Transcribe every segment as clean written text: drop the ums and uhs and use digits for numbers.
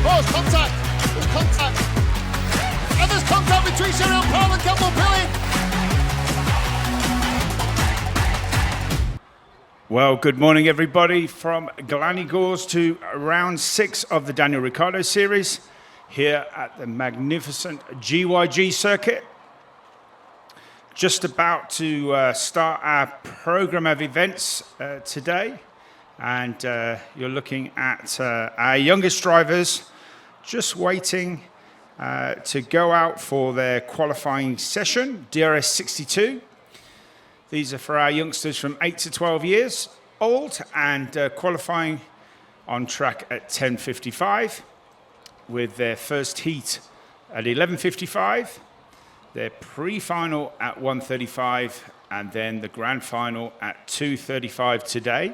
Oh, it's contact. There's contact. And there's contact between Cheryl Paul and Campbell Pilling. Well, good morning, everybody, from Glan Y Gors to round 6 of the Daniel Ricciardo Series here at the magnificent GYG circuit. Just about to start our program of events today, and you're looking at our youngest drivers just waiting to go out for their qualifying session, DRS62. These are for our youngsters from 8 to 12 years old and qualifying on track at 10:55 with their first heat at 11:55, their pre-final at 1:35, and then the grand final at 2:35 today.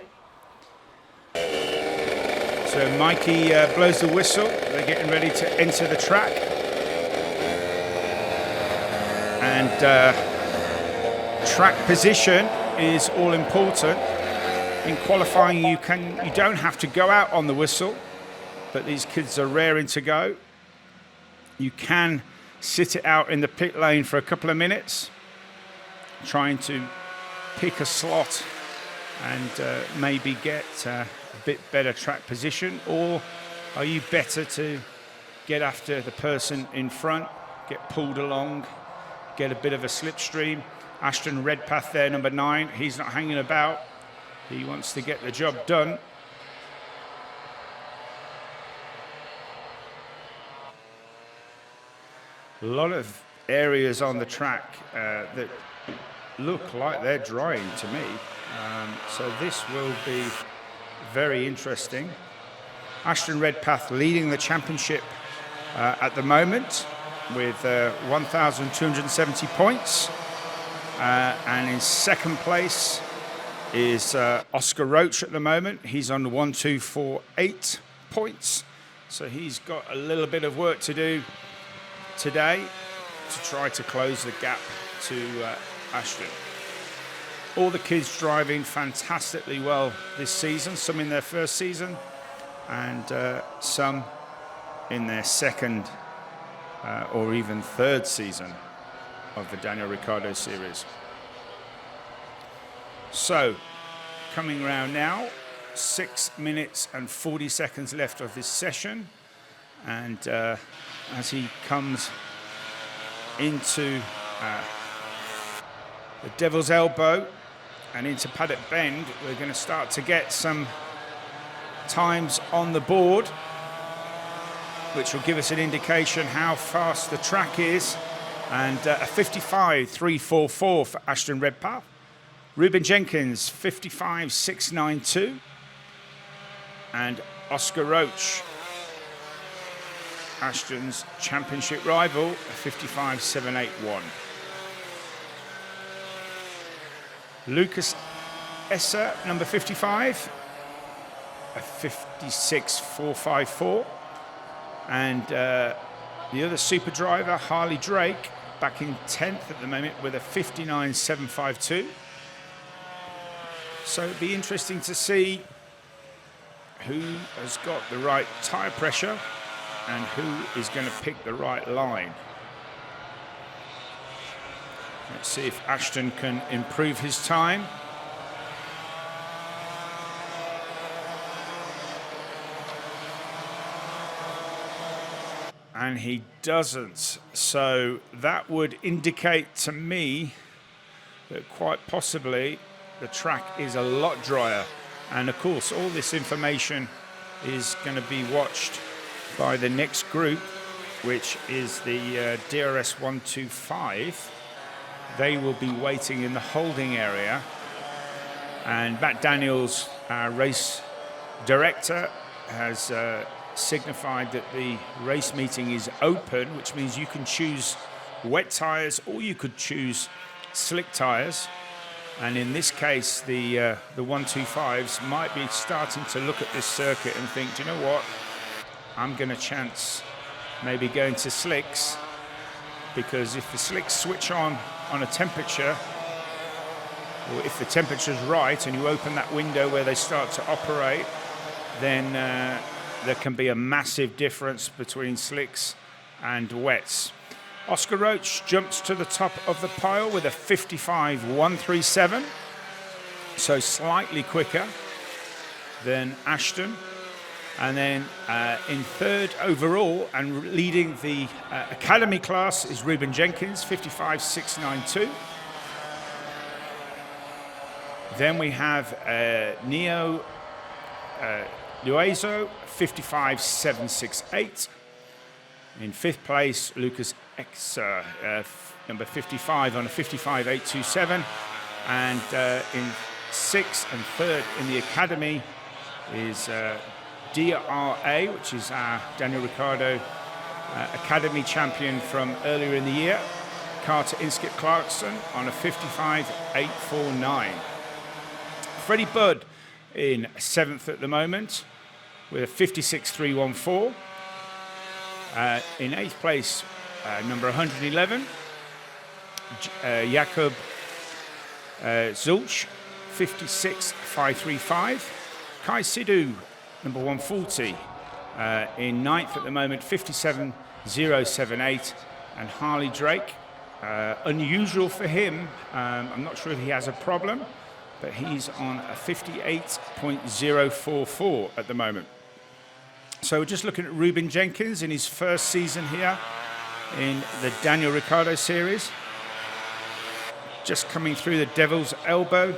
So Mikey blows the whistle. They're getting ready to enter the track. And track position is all important. In qualifying, you don't have to go out on the whistle, but these kids are raring to go. You can sit it out in the pit lane for a couple of minutes, trying to pick a slot and maybe get a bit better track position, or are you better to get after the person in front, get pulled along, get a bit of a slipstream? Ashton Redpath there, number 9, he's not hanging about. He wants to get the job done. A lot of areas on the track that look like they're drying to me. So this will be very interesting. Ashton Redpath leading the championship at the moment with 1,270 points. And in second place is Oscar Roach at the moment. He's on 1,248 points. So he's got a little bit of work to do today to try to close the gap to Ashton. All the kids driving fantastically well this season, some in their first season and some in their second or even third season of the Daniel Ricciardo Series. So, coming around now, 6 minutes and 40 seconds left of this session, and as he comes into the Devil's Elbow and into Paddock Bend, we're going to start to get some times on the board, which will give us an indication how fast the track is. And a 55.344 for Ashton Redpath. Ruben Jenkins, 55.692. And Oscar Roach, Ashton's championship rival, a 55.781. Lucas Esser, number 55, a 56.454. And the other super driver, Harley Drake, back in 10th at the moment with a 59.752. So it'd be interesting to see who has got the right tyre pressure and who is going to pick the right line. Let's see if Ashton can improve his time. And he doesn't. So that would indicate to me that quite possibly the track is a lot drier. And of course, all this information is going to be watched by the next group, which is the DRS125. They will be waiting in the holding area. And Matt Daniels, our race director, has signified that the race meeting is open, which means you can choose wet tyres or you could choose slick tyres. And in this case, the 125s might be starting to look at this circuit and think, do you know what? I'm going to chance maybe going to slicks, because if the slicks switch on a temperature, or if the temperature's right and you open that window where they start to operate, then there can be a massive difference between slicks and wets. Oscar Roach jumps to the top of the pile with a 55.137, so slightly quicker than Ashton. And then in third overall and leading the Academy class is Ruben Jenkins, 55.692. Then we have Neo Luezo, 55.768. In fifth place, Lucas Exer, number 55 on a 55.827. And in sixth and third in the Academy is DRA, which is our Daniel Ricciardo Academy champion from earlier in the year, Carter Inskip Clarkson on a 55.849. Freddie Budd in seventh at the moment with a 56.314. In eighth place, number 111, Jakob Zulch, 56.535. Kai Sidhu, number 140, in ninth at the moment, 57.078. And Harley Drake, unusual for him. I'm not sure if he has a problem, but he's on a 58.044 at the moment. So we're just looking at Ruben Jenkins in his first season here in the Daniel Ricciardo Series. Just coming through the Devil's Elbow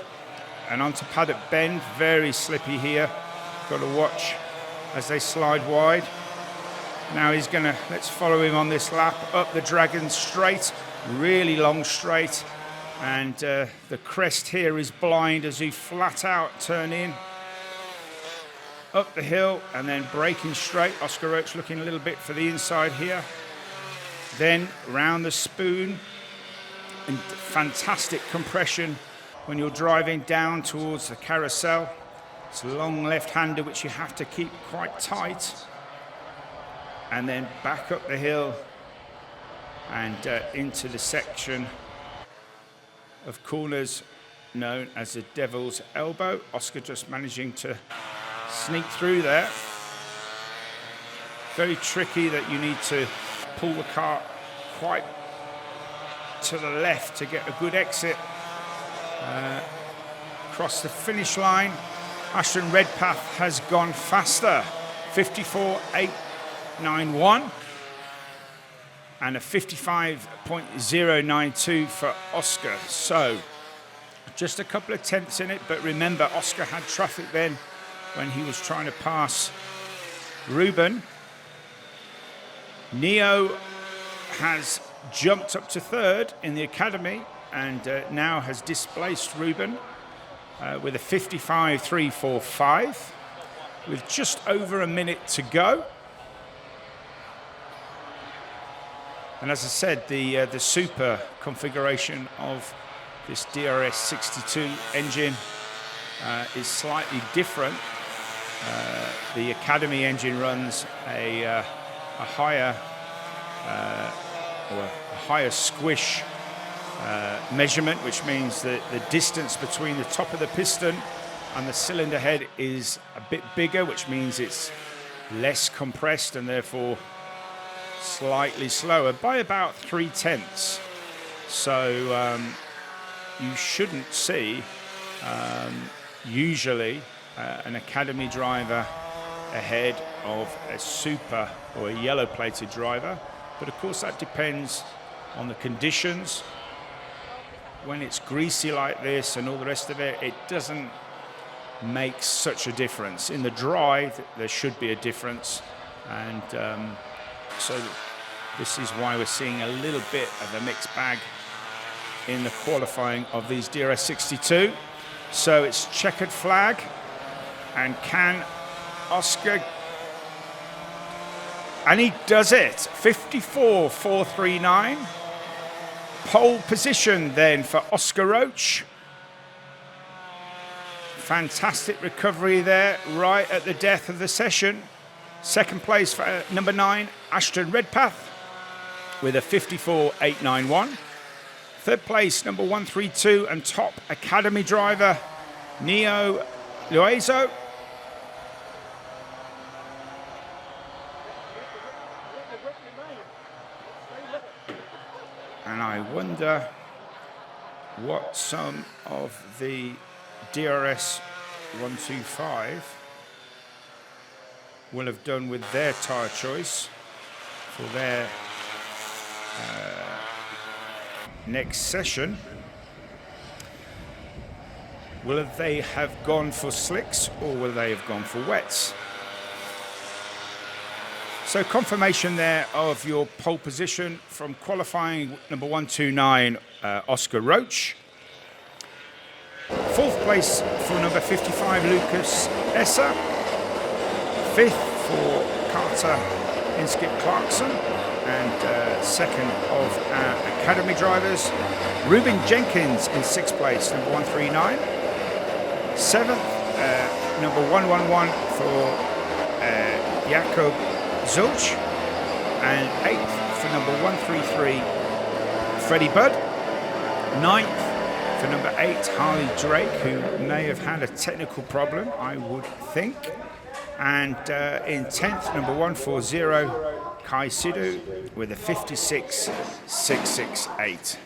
and onto paddock bend, very slippy here. Got to watch as they slide wide. Now he's gonna, let's follow him on this lap, up the Dragon Straight, really long straight. And the crest here is blind as he flat out turn in. Up the hill and then braking straight. Oscar Roach looking a little bit for the inside here. Then round the spoon and fantastic compression when you're driving down towards the carousel. It's a long left-hander which you have to keep quite tight. And then back up the hill and into the section of corners known as the Devil's Elbow. Oscar just managing to sneak through there. Very tricky that you need to pull the car quite to the left to get a good exit. Across the finish line, Ashton Redpath has gone faster, 54.891 and a 55.092 for Oscar. So just a couple of tenths in it, but remember Oscar had traffic then when he was trying to pass Ruben. Neo has jumped up to third in the Academy and now has displaced Ruben with a 55.345 with just over a minute to go. And as I said, the super configuration of this DRS62 engine is slightly different. The Academy engine runs a higher squish measurement, which means that the distance between the top of the piston and the cylinder head is a bit bigger, which means it's less compressed and therefore slightly slower by about 0.3. So you shouldn't see usually an Academy driver ahead of a super or a yellow plated driver, but of course that depends on the conditions. When it's greasy like this and all the rest of it, it doesn't make such a difference. In the dry there should be a difference, and so this is why we're seeing a little bit of a mixed bag in the qualifying of these DRS62. So it's checkered flag, and can Oscar, and he does it, 54.439. Pole position then for Oscar Roach. Fantastic recovery there, right at the death of the session. Second place for number 9, Ashton Redpath, with a 54.891. Third place, number 132 and top Academy driver, Neo Luezo. And I wonder what some of the DRS125 will have done with their tyre choice for their next session. Will they have gone for slicks or will they have gone for wets? So confirmation there of your pole position from qualifying number 129, Oscar Roach. Fourth place for number 55, Lucas Esser. Fifth for Carter Inskip Clarkson. And second of our academy drivers, Ruben Jenkins in sixth place, number 139. Seventh, number 111 for Jakob Zulch, and eighth for number 133, Freddie Budd. Ninth for number 8, Harley Drake, who may have had a technical problem, I would think. And in 10th, number 140, Kai Sidhu with a 56.668.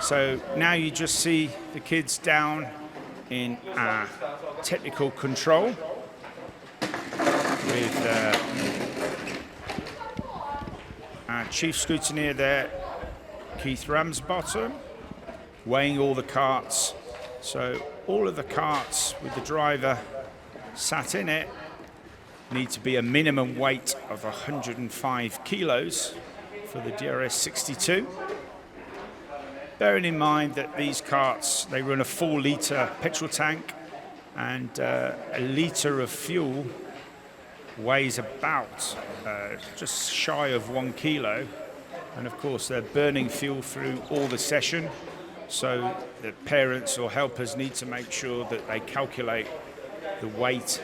So now you just see the kids down in our technical control with our chief scrutineer there, Keith Ramsbottom, weighing all the carts. So all of the carts with the driver sat in it need to be a minimum weight of 105 kilos for the DRS62. Bearing in mind that these carts, they run a 4-litre petrol tank, and a litre of fuel weighs about just shy of 1 kilo. And of course, they're burning fuel through all the session. So the parents or helpers need to make sure that they calculate the weight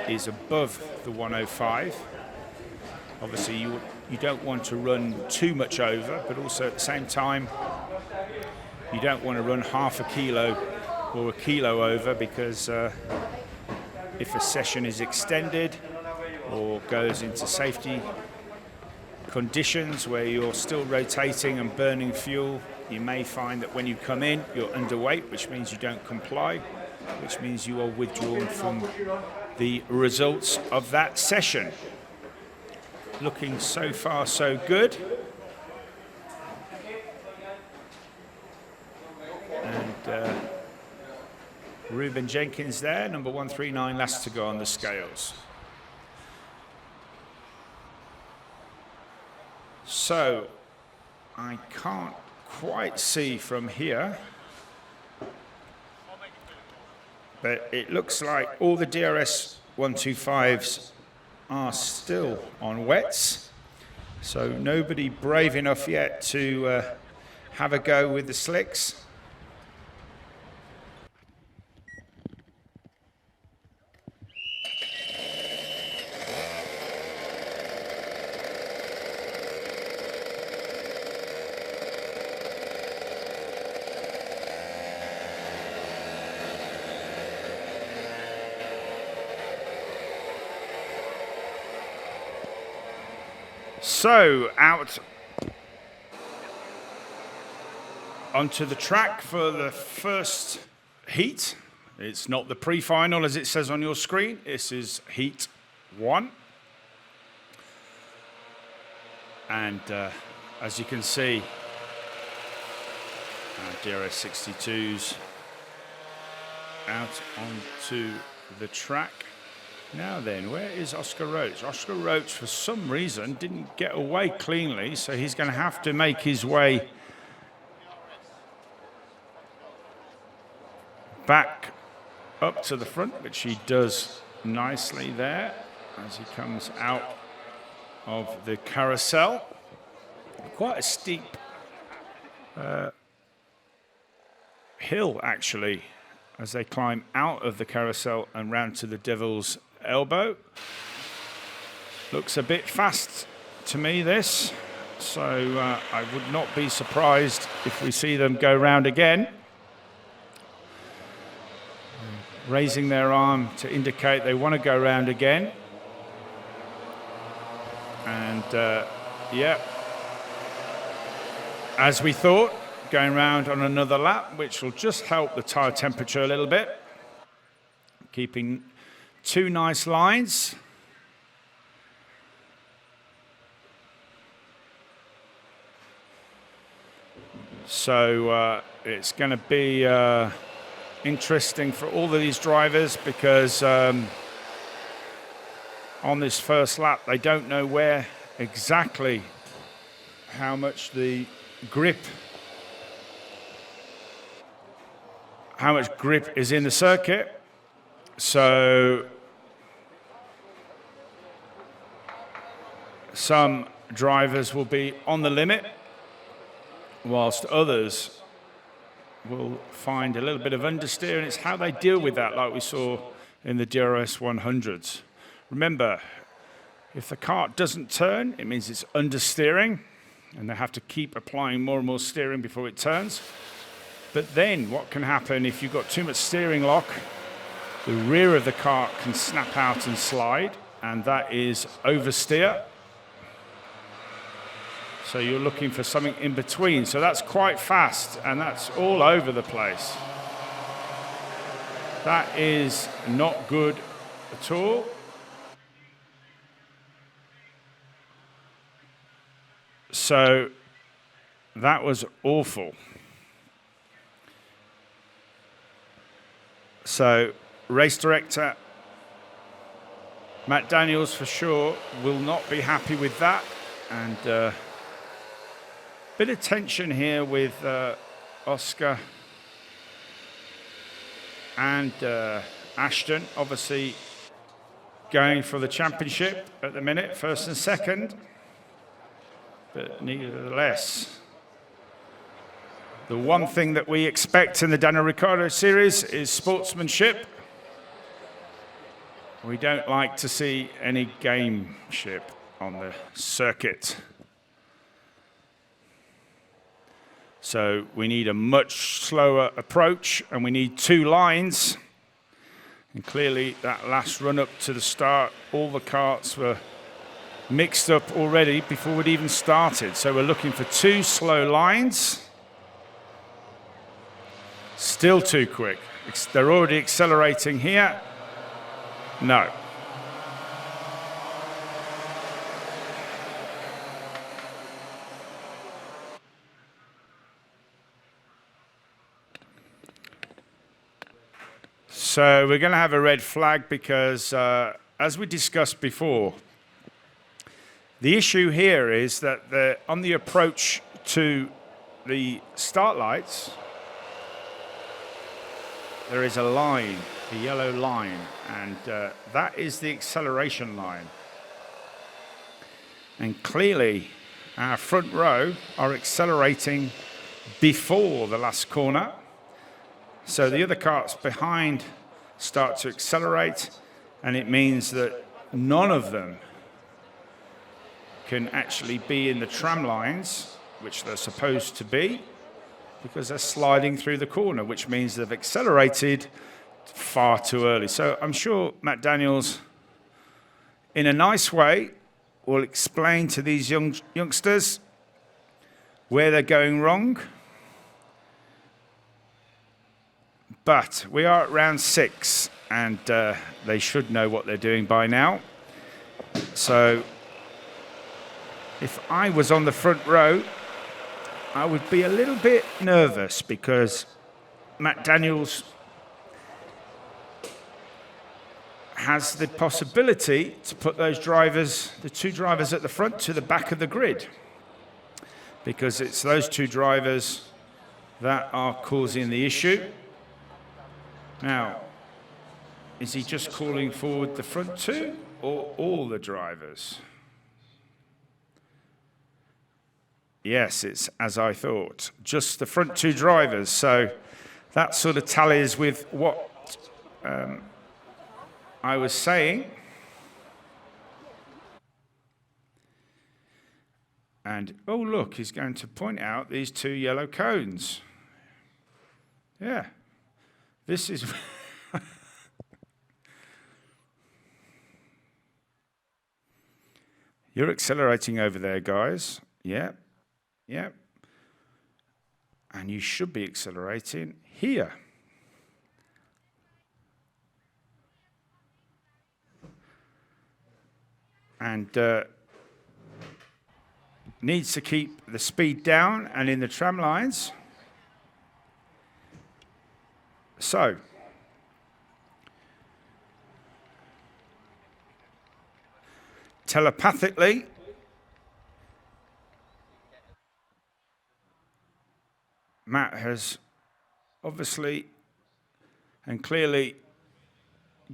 is above the 105. Obviously, you don't want to run too much over, but also at the same time, you don't want to run half a kilo or a kilo over, because if a session is extended or goes into safety conditions where you're still rotating and burning fuel, you may find that when you come in, you're underweight, which means you don't comply, which means you are withdrawn from the results of that session. Looking so far so good. And Ruben Jenkins there, number 139, last to go on the scales. So I can't quite see from here, but it looks like all the DRS 125s are still on wets. So nobody brave enough yet to have a go with the slicks. So out onto the track for the first heat. It's not the pre-final as it says on your screen. This is heat 1. And as you can see, DRS62s out onto the track. Now then, where is Oscar Roach? Oscar Roach, for some reason, didn't get away cleanly, so he's going to have to make his way back up to the front, which he does nicely there as he comes out of the carousel. Quite a steep hill, actually, as they climb out of the carousel and round to the Devil's Elbow. Looks a bit fast to me, this, so I would not be surprised if we see them go round again. Raising their arm to indicate they want to go round again. And yeah, as we thought, going round on another lap, which will just help the tyre temperature a little bit. Keeping 2 nice lines. So it's going to be interesting for all of these drivers because on this first lap they don't know where exactly how much the grip, how much grip is in the circuit. So some drivers will be on the limit, whilst others will find a little bit of understeer, and it's how they deal with that, like we saw in the DRS100s. Remember, if the kart doesn't turn, it means it's understeering, and they have to keep applying more and more steering before it turns. But then what can happen if you've got too much steering lock? The rear of the kart can snap out and slide, and that is oversteer. So you're looking for something in between. So that's quite fast, and that's all over the place. That is not good at all. So that was awful. So race director Matt Daniels for sure will not be happy with that, and bit of tension here with Oscar and Ashton, obviously going for the championship at the minute, first and second. But nevertheless, the one thing that we expect in the Daniel Ricciardo Series is sportsmanship. We don't like to see any gameship on the circuit. So we need a much slower approach, and we need 2 lines. And clearly that last run up to the start, all the karts were mixed up already before we'd even started. So we're looking for 2 slow lines. Still too quick. They're already accelerating here. No. So we're going to have a red flag because, as we discussed before, the issue here is that on the approach to the start lights, there is a line, a yellow line, and that is the acceleration line. And clearly, our front row are accelerating before the last corner. So the other karts behind start to accelerate, and it means that none of them can actually be in the tram lines, which they're supposed to be, because they're sliding through the corner, which means they've accelerated far too early. So I'm sure Matt Daniels, in a nice way, will explain to these youngsters where they're going wrong. But we are at round 6, and they should know what they're doing by now. So if I was on the front row, I would be a little bit nervous because Matt Daniels has the possibility to put those drivers, the 2 drivers at the front, to the back of the grid, because it's those 2 drivers that are causing the issue. Now, is he just calling forward the front 2 or all the drivers? Yes, it's as I thought, just the front 2 drivers. So that sort of tallies with what I was saying. And, oh, look, he's going to point out these 2 yellow cones. Yeah. This is... You're accelerating over there, guys. Yeah. Yeah. And you should be accelerating here. And needs to keep the speed down and in the tram lines. So, telepathically, Matt has obviously and clearly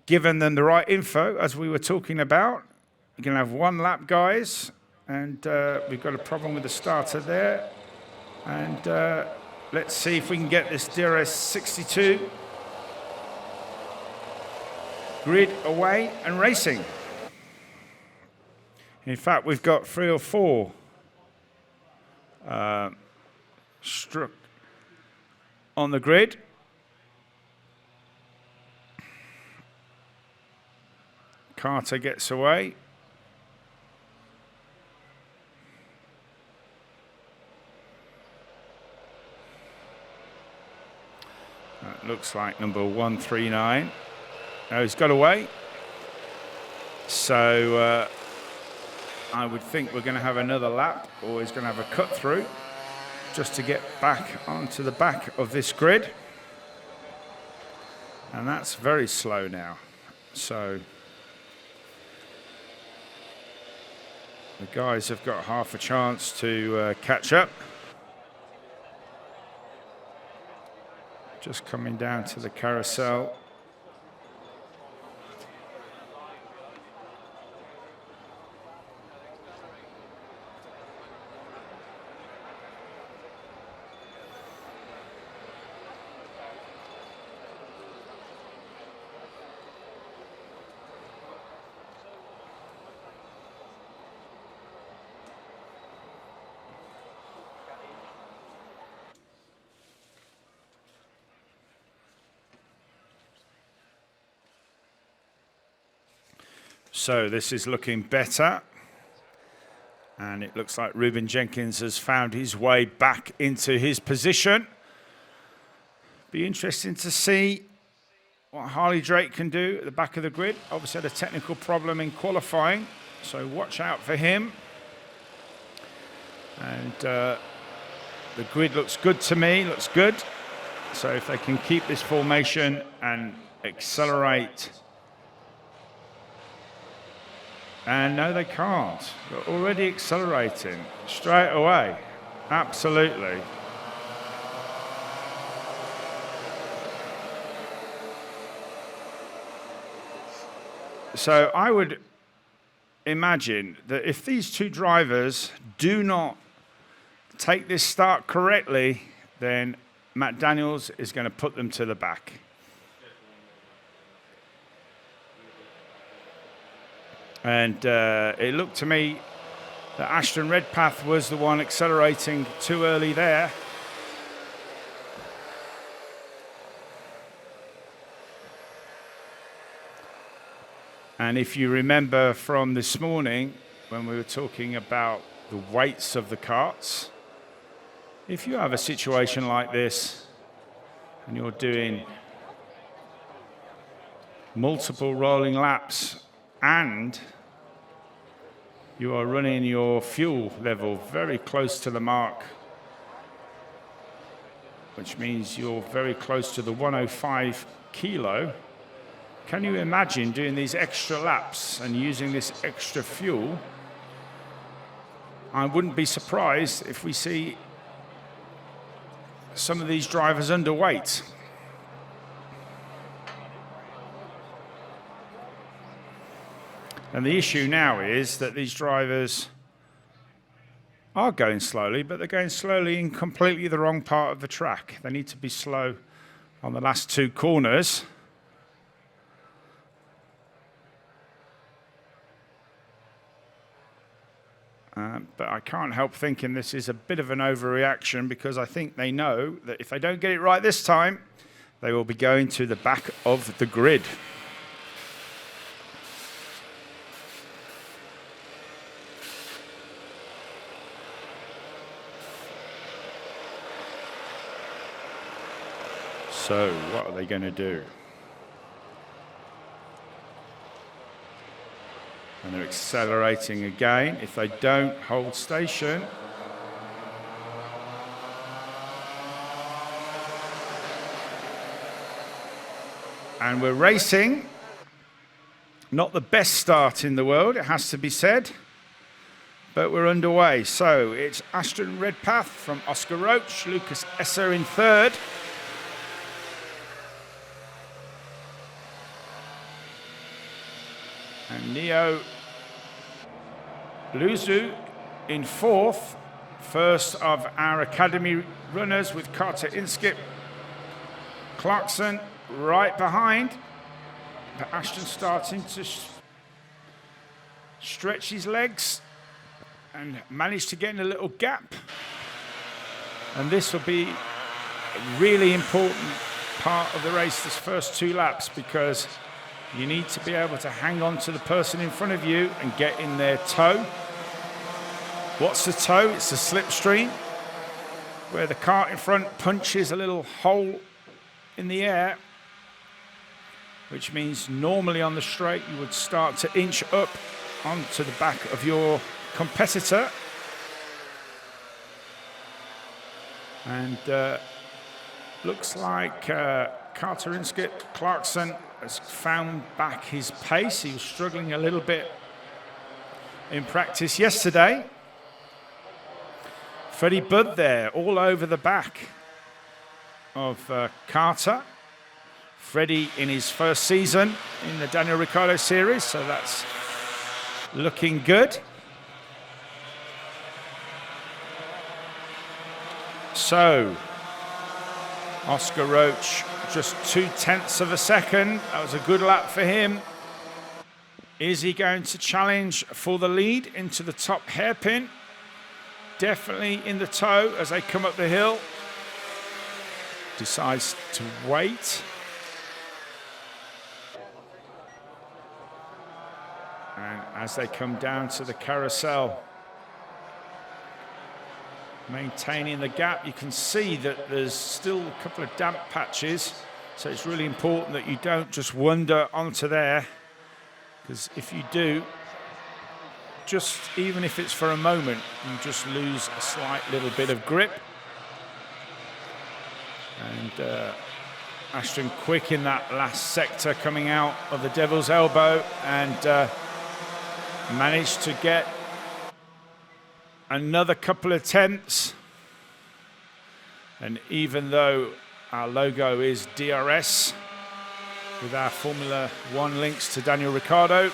given them the right info, as we were talking about. You're going to have one lap, guys, and we've got a problem with the starter there. And let's see if we can get this DRS62 grid away and racing. In fact, we've got 3 or 4 struck on the grid. Carter gets away. That looks like number 139. No, he's got away. So I would think we're going to have another lap, or he's going to have a cut through just to get back onto the back of this grid. And that's very slow now. So the guys have got half a chance to catch up. Just coming down to the carousel. So this is looking better. And it looks like Ruben Jenkins has found his way back into his position. Be interesting to see what Harley Drake can do at the back of the grid. Obviously had a technical problem in qualifying, so watch out for him. And the grid looks good to me, looks good. So if they can keep this formation and accelerate. And no, they can't. They're already accelerating straight away. Absolutely. So I would imagine that if these two drivers do not take this start correctly, then Matt Daniels is going to put them to the back. And it looked to me that Ashton Redpath was the one accelerating too early there. And if you remember from this morning, when we were talking about the weights of the karts, if you have a situation like this and you're doing multiple rolling laps and you are running your fuel level very close to the mark, which means you're very close to the 105 kilo. Can you imagine doing these extra laps and using this extra fuel? I wouldn't be surprised if we see some of these drivers underweight. And the issue now is that these drivers are going slowly, but they're going slowly in completely the wrong part of the track. They need to be slow on the last 2 corners. But I can't help thinking this is a bit of an overreaction, because I think they know that if they don't get it right this time, they will be going to the back of the grid. So what are they going to do? And they're accelerating again. If they don't hold station, and we're racing. Not the best start in the world, it has to be said, but we're underway. So it's Ashton Redpath from Oscar Roach, Lucas Esser in third. And Neo Luzu in fourth. First of our academy runners with Carter Inskip. Clarkson right behind. But Ashton starting to stretch his legs and managed to get in a little gap. And this will be a really important part of the race, this first 2 laps, because you need to be able to hang on to the person in front of you and get in their toe. What's the toe? It's the slipstream, where the cart in front punches a little hole in the air, which means normally on the straight you would start to inch up onto the back of your competitor. And looks like Carter Inskip Clarkson has found back his pace. He was struggling a little bit in practice yesterday. Freddie Budd there, all over the back of Carter. Freddie in his first season in the Daniel Ricciardo Series, so that's looking good. So, Oscar Roach, just 0.2 of a second. That was a good lap for him. Is he going to challenge for the lead into the top hairpin? Definitely in the toe as they come up the hill. Decides to wait. And as they come down to the carousel, maintaining the gap, you can see that there's still a couple of damp patches. So it's really important that you don't just wander onto there, because if you do, just even if it's for a moment, you just lose a slight little bit of grip. And Ashton quick in that last sector coming out of the Devil's Elbow, and managed to get another couple of tenths. And even though our logo is DRS with our Formula One links to Daniel Ricciardo,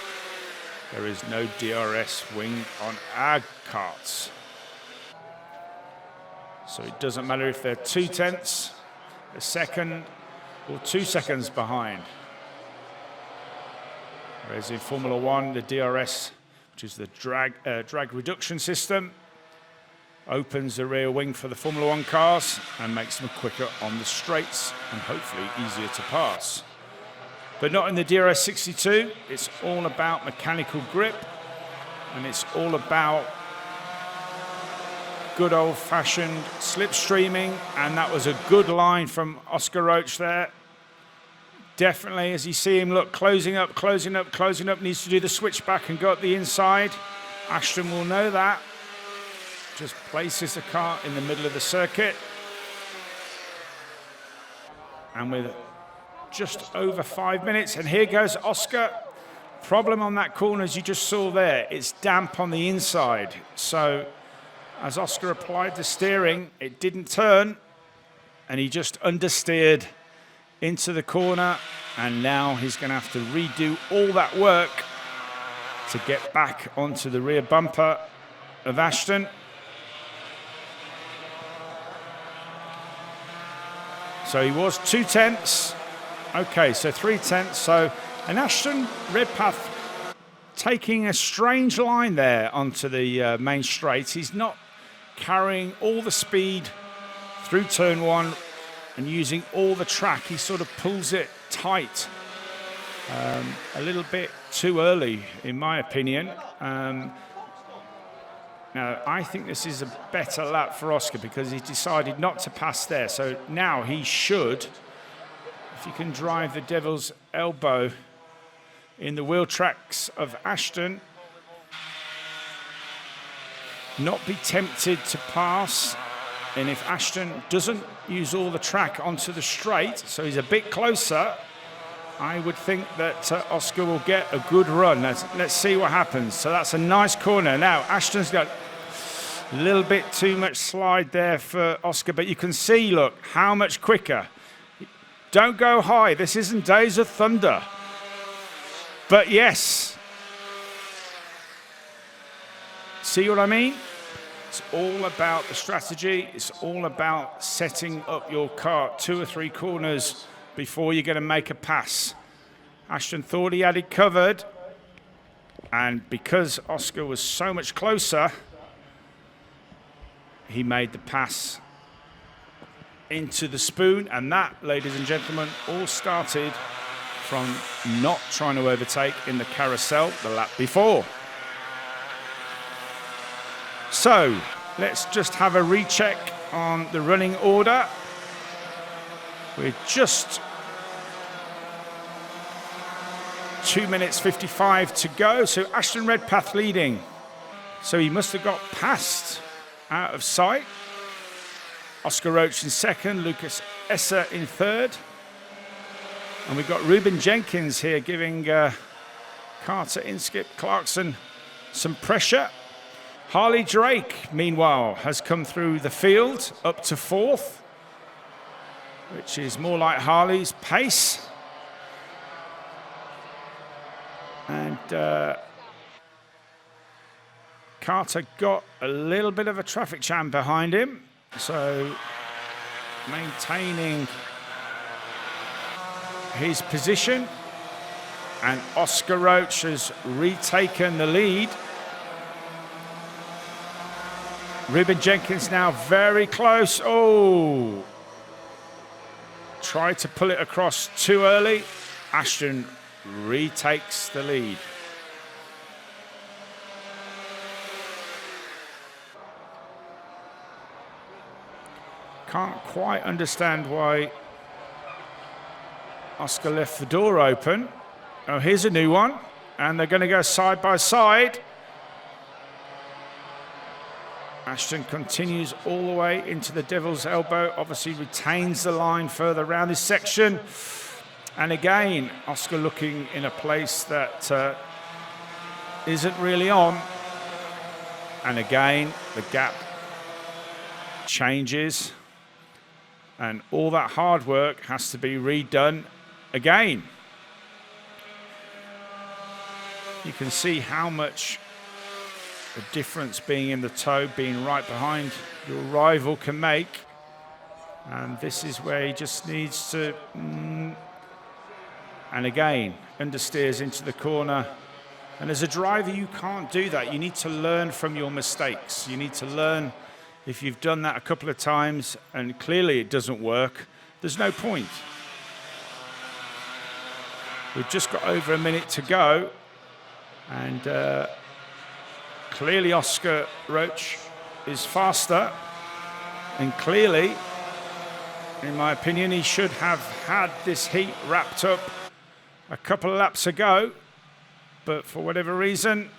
there is no DRS wing on our karts. So it doesn't matter if they're 0.2, a second, or 2 seconds behind. Whereas in Formula One, the DRS, which is the drag reduction system, opens the rear wing for the Formula One cars and makes them quicker on the straights and hopefully easier to pass. But not in the DRS62. It's all about mechanical grip, and it's all about good old-fashioned slipstreaming, and that was a good line from Oscar Roach there. Definitely, as you see him, look, closing up, needs to do the switchback and go up the inside. Ashton will know that. Just places the car in the middle of the circuit. And with just over 5 minutes, and here goes Oscar. Problem on that corner, as you just saw there, it's damp on the inside. So as Oscar applied the steering, it didn't turn, and he just understeered into the corner, and now he's going to have to redo all that work to get back onto the rear bumper of Ashton. So he was 0.2. Okay, so 0.3. So, and Ashton Redpath taking a strange line there onto the main straight. He's not carrying all the speed through turn one and using all the track. He sort of pulls it tight. A little bit too early, in my opinion. Now, I think this is a better lap for Oscar because he decided not to pass there. So now he should if you can drive the devil's elbow in the wheel tracks of Ashton, not be tempted to pass. And if Ashton doesn't use all the track onto the straight, so he's a bit closer, I would think that Oscar will get a good run. Let's see what happens. So that's a nice corner. Now, Ashton's got a little bit too much slide there for Oscar, but you can see, look, how much quicker. Don't go high. This isn't Days of Thunder. But yes. See what I mean? It's all about the strategy. It's all about setting up your car 2 or 3 corners before you're going to make a pass. Ashton thought he had it covered, and because Oscar was so much closer, he made the pass into the spoon, and that, ladies and gentlemen, all started from not trying to overtake in the carousel the lap before. So let's just have a recheck on the running order. We're just 2 minutes 55 to go. So Ashton Redpath leading. So he must have got past out of sight. Oscar Roach in second, Lucas Esser in third. And we've got Ruben Jenkins here giving Carter, Inskip, Clarkson some pressure. Harley Drake, meanwhile, has come through the field up to fourth, which is more like Harley's pace. And Carter got a little bit of a traffic jam behind him, so maintaining his position. And Oscar Roach has retaken the lead. Ruben Jenkins now very close. Oh! Tried to pull it across too early. Ashton retakes the lead. Can't quite understand why Oscar left the door open. Oh, here's a new one. And they're going to go side by side. Ashton continues all the way into the devil's elbow, obviously retains the line further around this section. And again, Oscar looking in a place that isn't really on. And again, the gap changes. And all that hard work has to be redone again. You can see how much the difference being in the toe, being right behind your rival can make. And this is where he just needs to, and again, understeers into the corner. And as a driver, you can't do that. You need to learn from your mistakes. You need to learn if you've done that a couple of times and clearly it doesn't work, there's no point. We've just got over a minute to go. And clearly Oscar Roach is faster, and clearly, in my opinion, he should have had this heat wrapped up a couple of laps ago, but for whatever reason,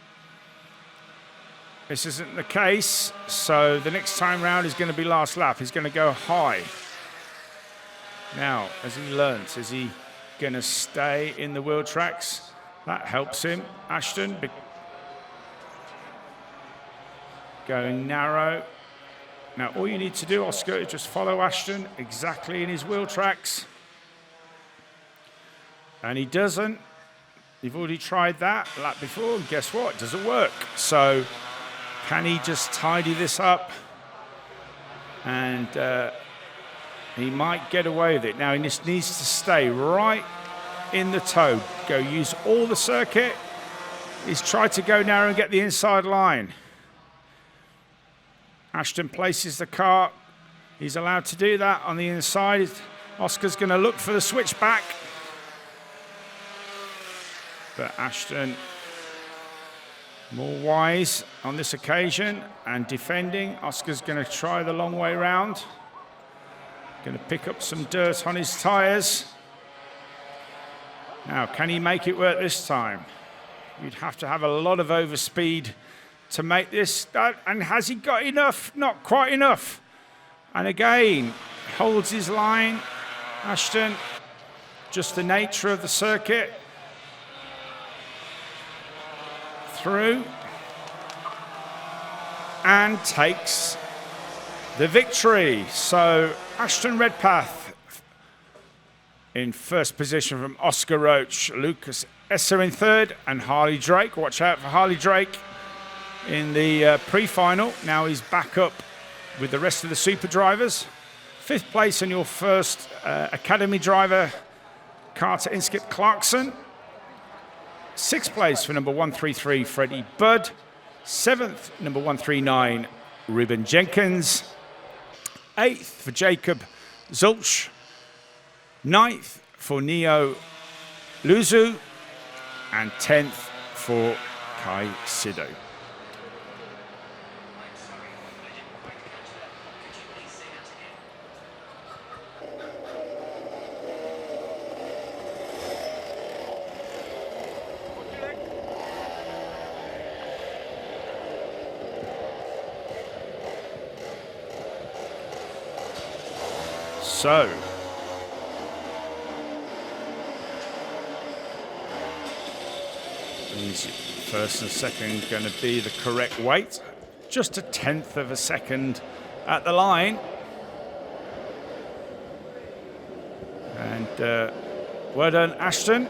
this isn't the case. So the next time round is going to be last lap. He's going to go high. Now, has he learnt? Is he going to stay in the wheel tracks? That helps him. Ashton going narrow. Now, all you need to do, Oscar, is just follow Ashton exactly in his wheel tracks. And he doesn't. You've already tried that lap before, and guess what? It doesn't work. So can he just tidy this up? And he might get away with it. Now, he just needs to stay right in the toe. Go use all the circuit. He's tried to go narrow and get the inside line. Ashton places the car. He's allowed to do that on the inside. Oscar's going to look for the switchback. But Ashton more wise on this occasion and defending. Oscar's going to try the long way round. Going to pick up some dirt on his tyres. Now, can he make it work this time? You'd have to have a lot of overspeed to make this. And has he got enough? Not quite enough. And again, holds his line. Ashton, just the nature of the circuit. Through. And takes the victory. So Ashton Redpath in first position from Oscar Roach, Lucas Esser in third, and Harley Drake. Watch out for Harley Drake in the pre-final. Now he's back up with the rest of the super drivers. Fifth place in your first academy driver, Carter Inskip Clarkson. Sixth place for number 133, Freddie Budd. Seventh, number 139, Ruben Jenkins. Eighth for Jacob Zulch. Ninth for Neo Luzu. And 10th for Kai Sido. So, these first and second going to be the correct weight. Just a 10th of a second at the line. And well done, Ashton.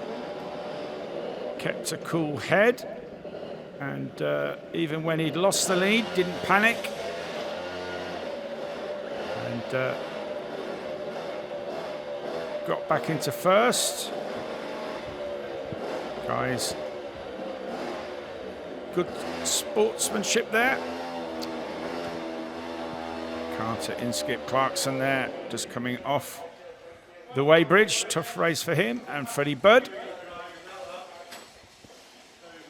Kept a cool head. And even when he'd lost the lead, didn't panic. And got back into first. Guys, good sportsmanship there. Carter Inskip Clarkson there, just coming off the weighbridge. Tough race for him. And Freddie Budd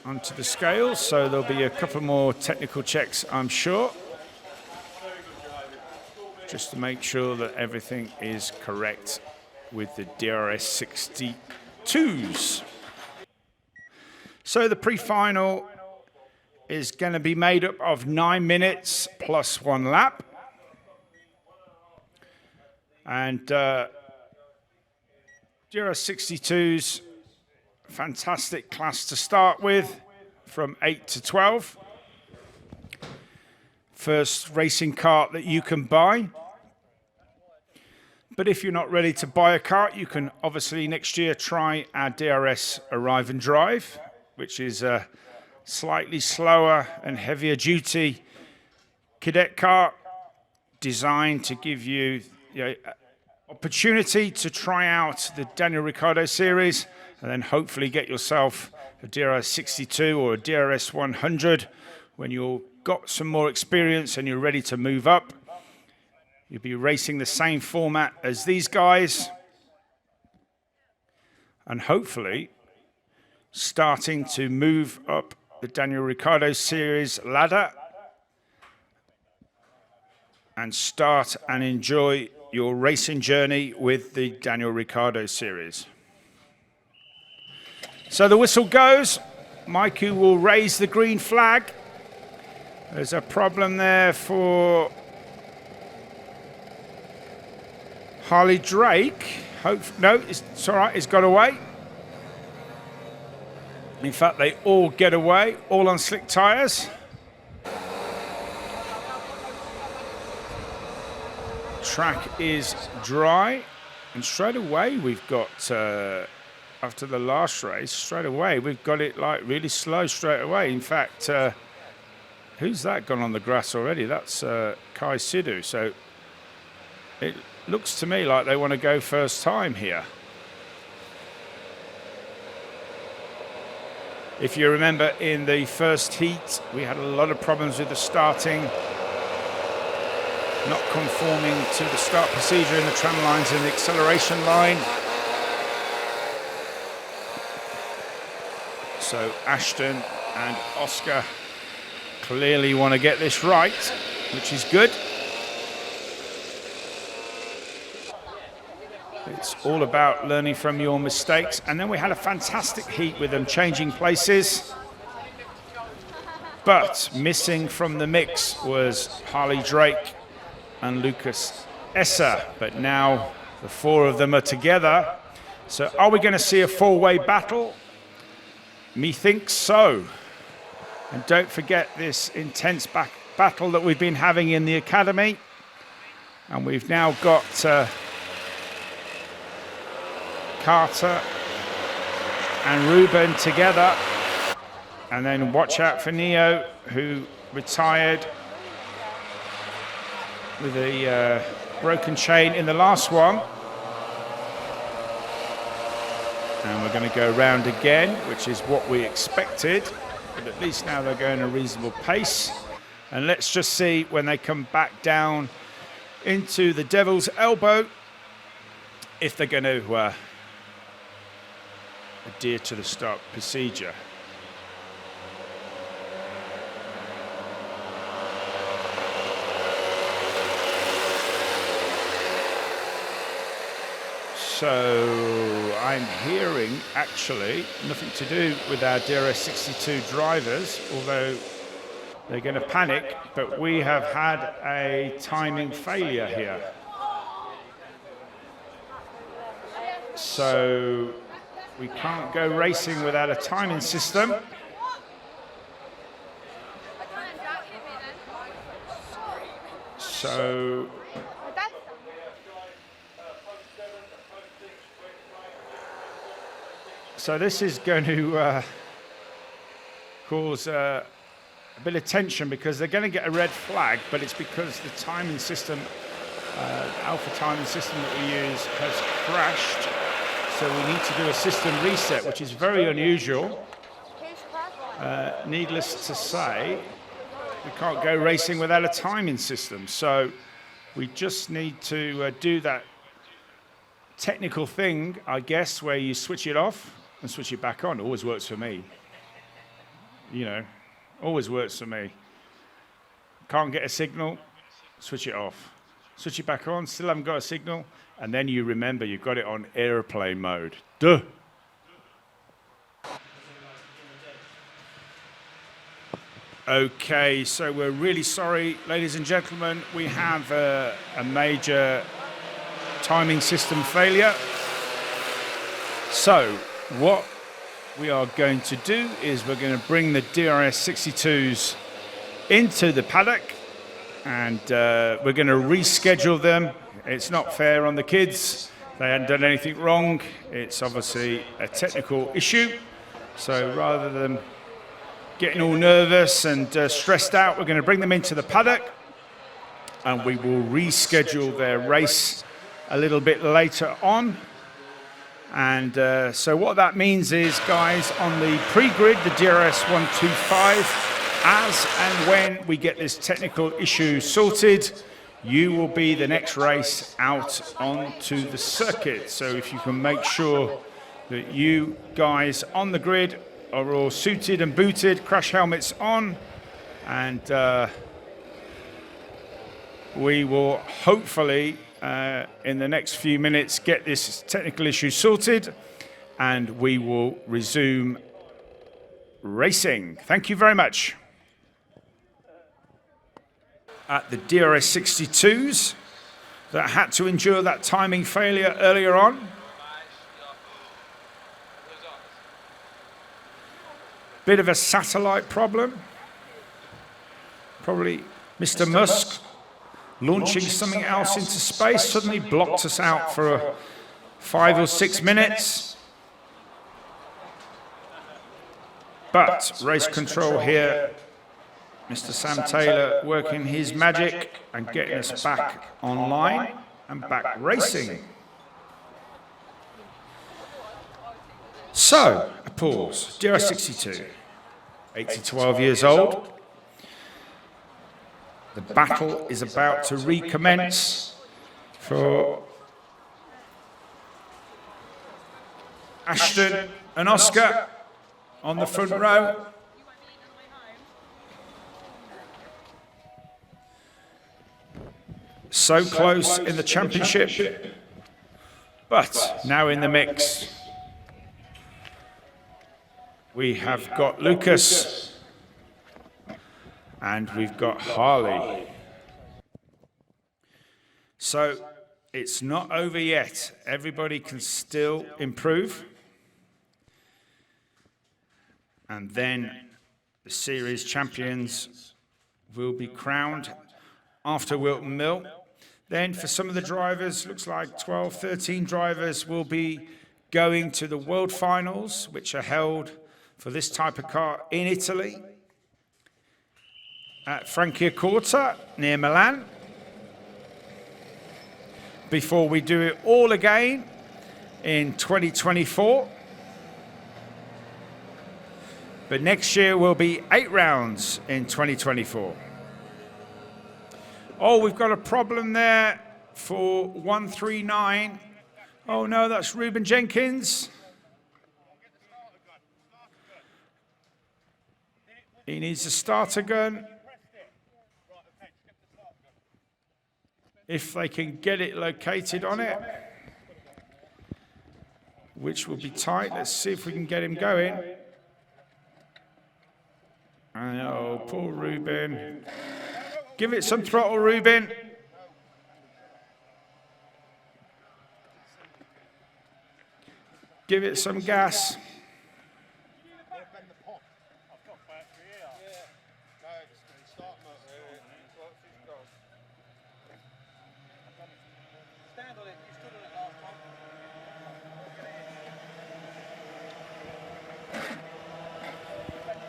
onto the scale. So there'll be a couple more technical checks, I'm sure, just to make sure that everything is correct with the DRS62s. So the pre-final is going to be made up of 9 minutes plus 1 lap. And DRS62s, fantastic class to start with, from 8 to 12. First racing kart that you can buy. But if you're not ready to buy a kart, you can obviously next year try our DRS Arrive and Drive, which is a slightly slower and heavier duty cadet kart designed to give you, opportunity to try out the Daniel Ricciardo Series and then hopefully get yourself a DRS62 or a DRS100 when you've got some more experience and you're ready to move up. You'll be racing the same format as these guys and hopefully starting to move up the Daniel Ricciardo Series ladder and start and enjoy your racing journey with the Daniel Ricciardo Series. So the whistle goes. Mikey will raise the green flag. There's a problem there for Harley Drake. No, it's all right, it's got away. In fact, they all get away, all on slick tires. Track is dry, and straight away we've got, after the last race, straight away we've got it like really slow straight away. In fact, who's that gone on the grass already? That's Kai Sidhu. So it looks to me like they want to go first time here. If you remember, in the first heat, we had a lot of problems with the starting, not conforming to the start procedure in the tram lines and the acceleration line. So Ashton and Oscar clearly want to get this right, which is good. It's all about learning from your mistakes. And then we had a fantastic heat with them changing places. But missing from the mix was Harley Drake and Lucas Esser. But now the four of them are together. So are we going to see a four-way battle? Methinks so. And don't forget this intense battle that we've been having in the academy. And we've now got Carter and Ruben together. And then watch out for Neo, who retired with a broken chain in the last one. And we're going to go round again, which is what we expected. But at least now they're going at a reasonable pace. And let's just see when they come back down into the Devil's Elbow if they're going to adhere to the start procedure. So I'm hearing, actually, nothing to do with our DRS62 drivers, although they're going to panic, but we have had a timing failure here. So we can't go racing without a timing system. So this is going to cause a bit of tension because they're going to get a red flag, but it's because the timing system, alpha timing system that we use has crashed. So we need to do a system reset, which is very unusual. Needless to say, we can't go racing without a timing system. So we just need to do that technical thing, I guess, where you switch it off and switch it back on. It always works for me. You know, always works for me. Can't get a signal, switch it off. Switch it back on, still haven't got a signal, and then you remember you've got it on airplane mode. Duh. Okay, so we're really sorry, ladies and gentlemen. We have a major timing system failure. So what we are going to do is we're going to bring the DRS62s into the paddock, and we're going to reschedule them. It's not fair on the kids. They hadn't done anything wrong. It's obviously a technical issue. So rather than getting all nervous and stressed out, we're going to bring them into the paddock, and we will reschedule their race a little bit later on. And so what that means is, guys, on the pre-grid, the DRS125, as and when we get this technical issue sorted, you will be the next race out onto the circuit. So if you can make sure that you guys on the grid are all suited and booted, crash helmets on, and we will hopefully in the next few minutes get this technical issue sorted, and we will resume racing. Thank you very much. At the DRS62s that had to endure that timing failure earlier on. Bit of a satellite problem. Probably Mr. Musk launching something else into space suddenly blocked us out for 5 or 6 minutes. But race control here, Mr. Sam Taylor working his magic and getting us back online and back racing. So, a pause. DRS62, 8 to 12 years old. The battle is about to recommence for Ashton and Oscar on the front row. So close in the championship. But now in the mix, we have got Lucas and we've got Harley. So it's not over yet. Everybody can still improve. And then the series champions will be crowned after Wilton Mill. Then for some of the drivers, looks like 12, 13 drivers will be going to the World Finals, which are held for this type of car in Italy at Franciacorta near Milan. Before we do it all again in 2024. But next year will be 8 rounds in 2024. Oh, we've got a problem there for 139. Oh no, that's Ruben Jenkins. He needs a starter gun. If they can get it located on it, which will be tight. Let's see if we can get him going. Oh, poor Ruben. Give it some throttle, Ruben. Give it some gas.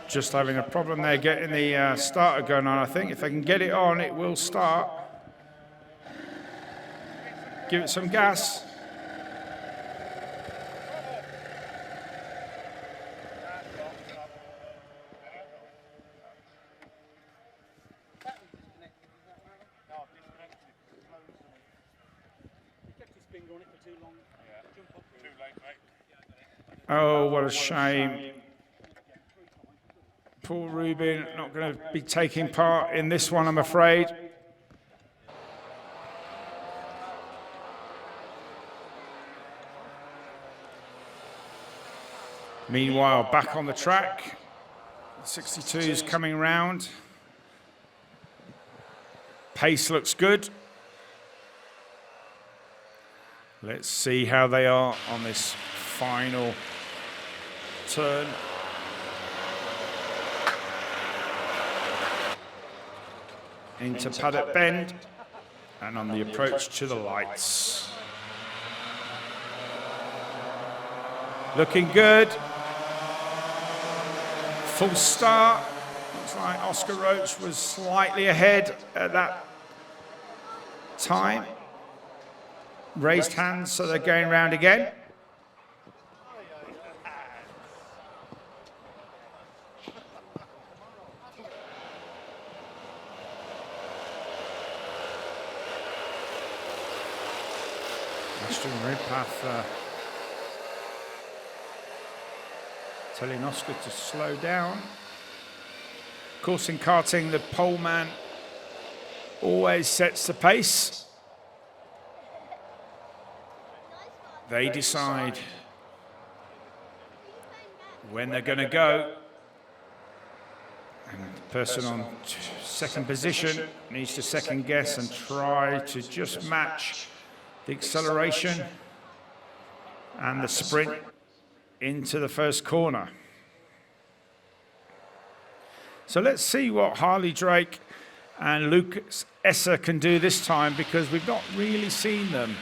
Just having a problem there getting the starter gun on, I think. If they can get it on, it will start. Give it some gas. Oh, what a shame. Poor Ruben, not going to be taking part in this one, I'm afraid. Meanwhile, back on the track, 62 is coming round. Pace looks good. Let's see how they are on this final turn. Into Paddock Bend and on the approach to the lights. Looking good. Full start. Looks like Oscar Roach was slightly ahead at that time. Raised hands, so they're going round again. Redpath telling Oscar to slow down. Of course, in karting, the pole man always sets the pace. They decide when they're going to go. And the person on second position needs to second guess and try to just match the acceleration and the sprint into the first corner. So let's see what Harley Drake and Lucas Esser can do this time, because we've not really seen them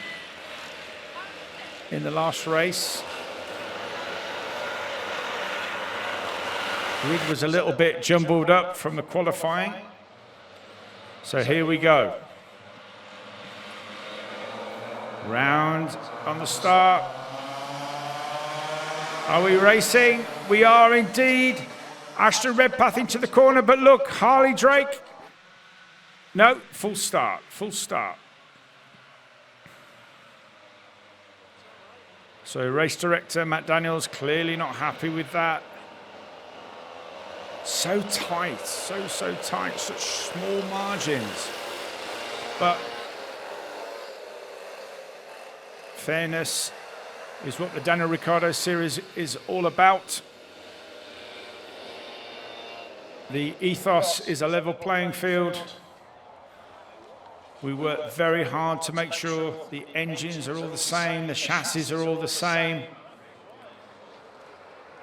in the last race. Grid was a little bit jumbled up from the qualifying. So here we go. Round on the start. Are we racing? We are indeed. Ashton Redpath into the corner, but look, Harley Drake. No, full start, full start. So race director Matt Daniels clearly not happy with that. So tight, so tight, such small margins. But Fairness is what the Daniel Ricciardo Series is all about. The ethos is a level playing field. We work very hard to make sure the engines are all the same, the chassis are all the same.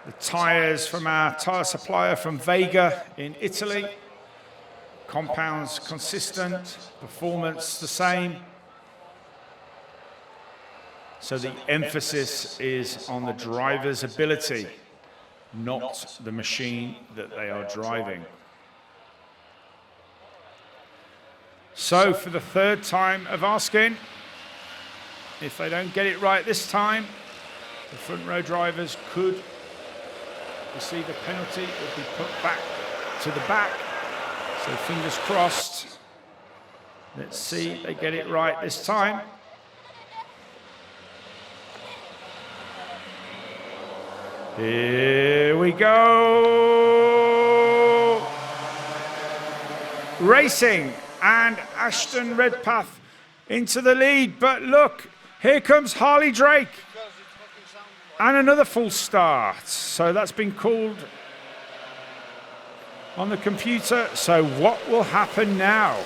The tyres from our tyre supplier from Vega in Italy. Compounds consistent, performance the same. So the emphasis is on the driver's ability, not the machine that they are driving. So for the third time of asking, if they don't get it right this time, the front row drivers could receive a penalty. It will be put back to the back. So fingers crossed. Let's see they get it right this time. Here we go. Racing, and Ashton Redpath into the lead. But look, here comes Harley Drake. And another false start. So that's been called on the computer. So what will happen now?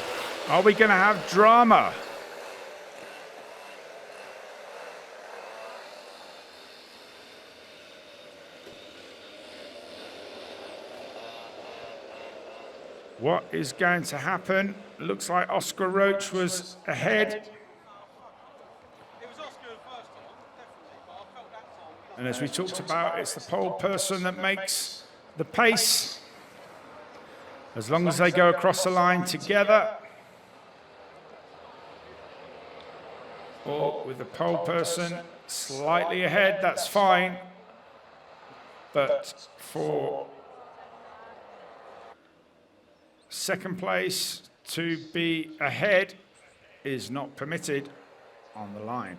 Are we going to have drama? What is going to happen? Looks like Oscar Roach was ahead. And as we talked about, it's the pole person that makes the pace. As long as they go across the line together, or with the pole person slightly ahead, that's fine. But for second place to be ahead is not permitted on the line.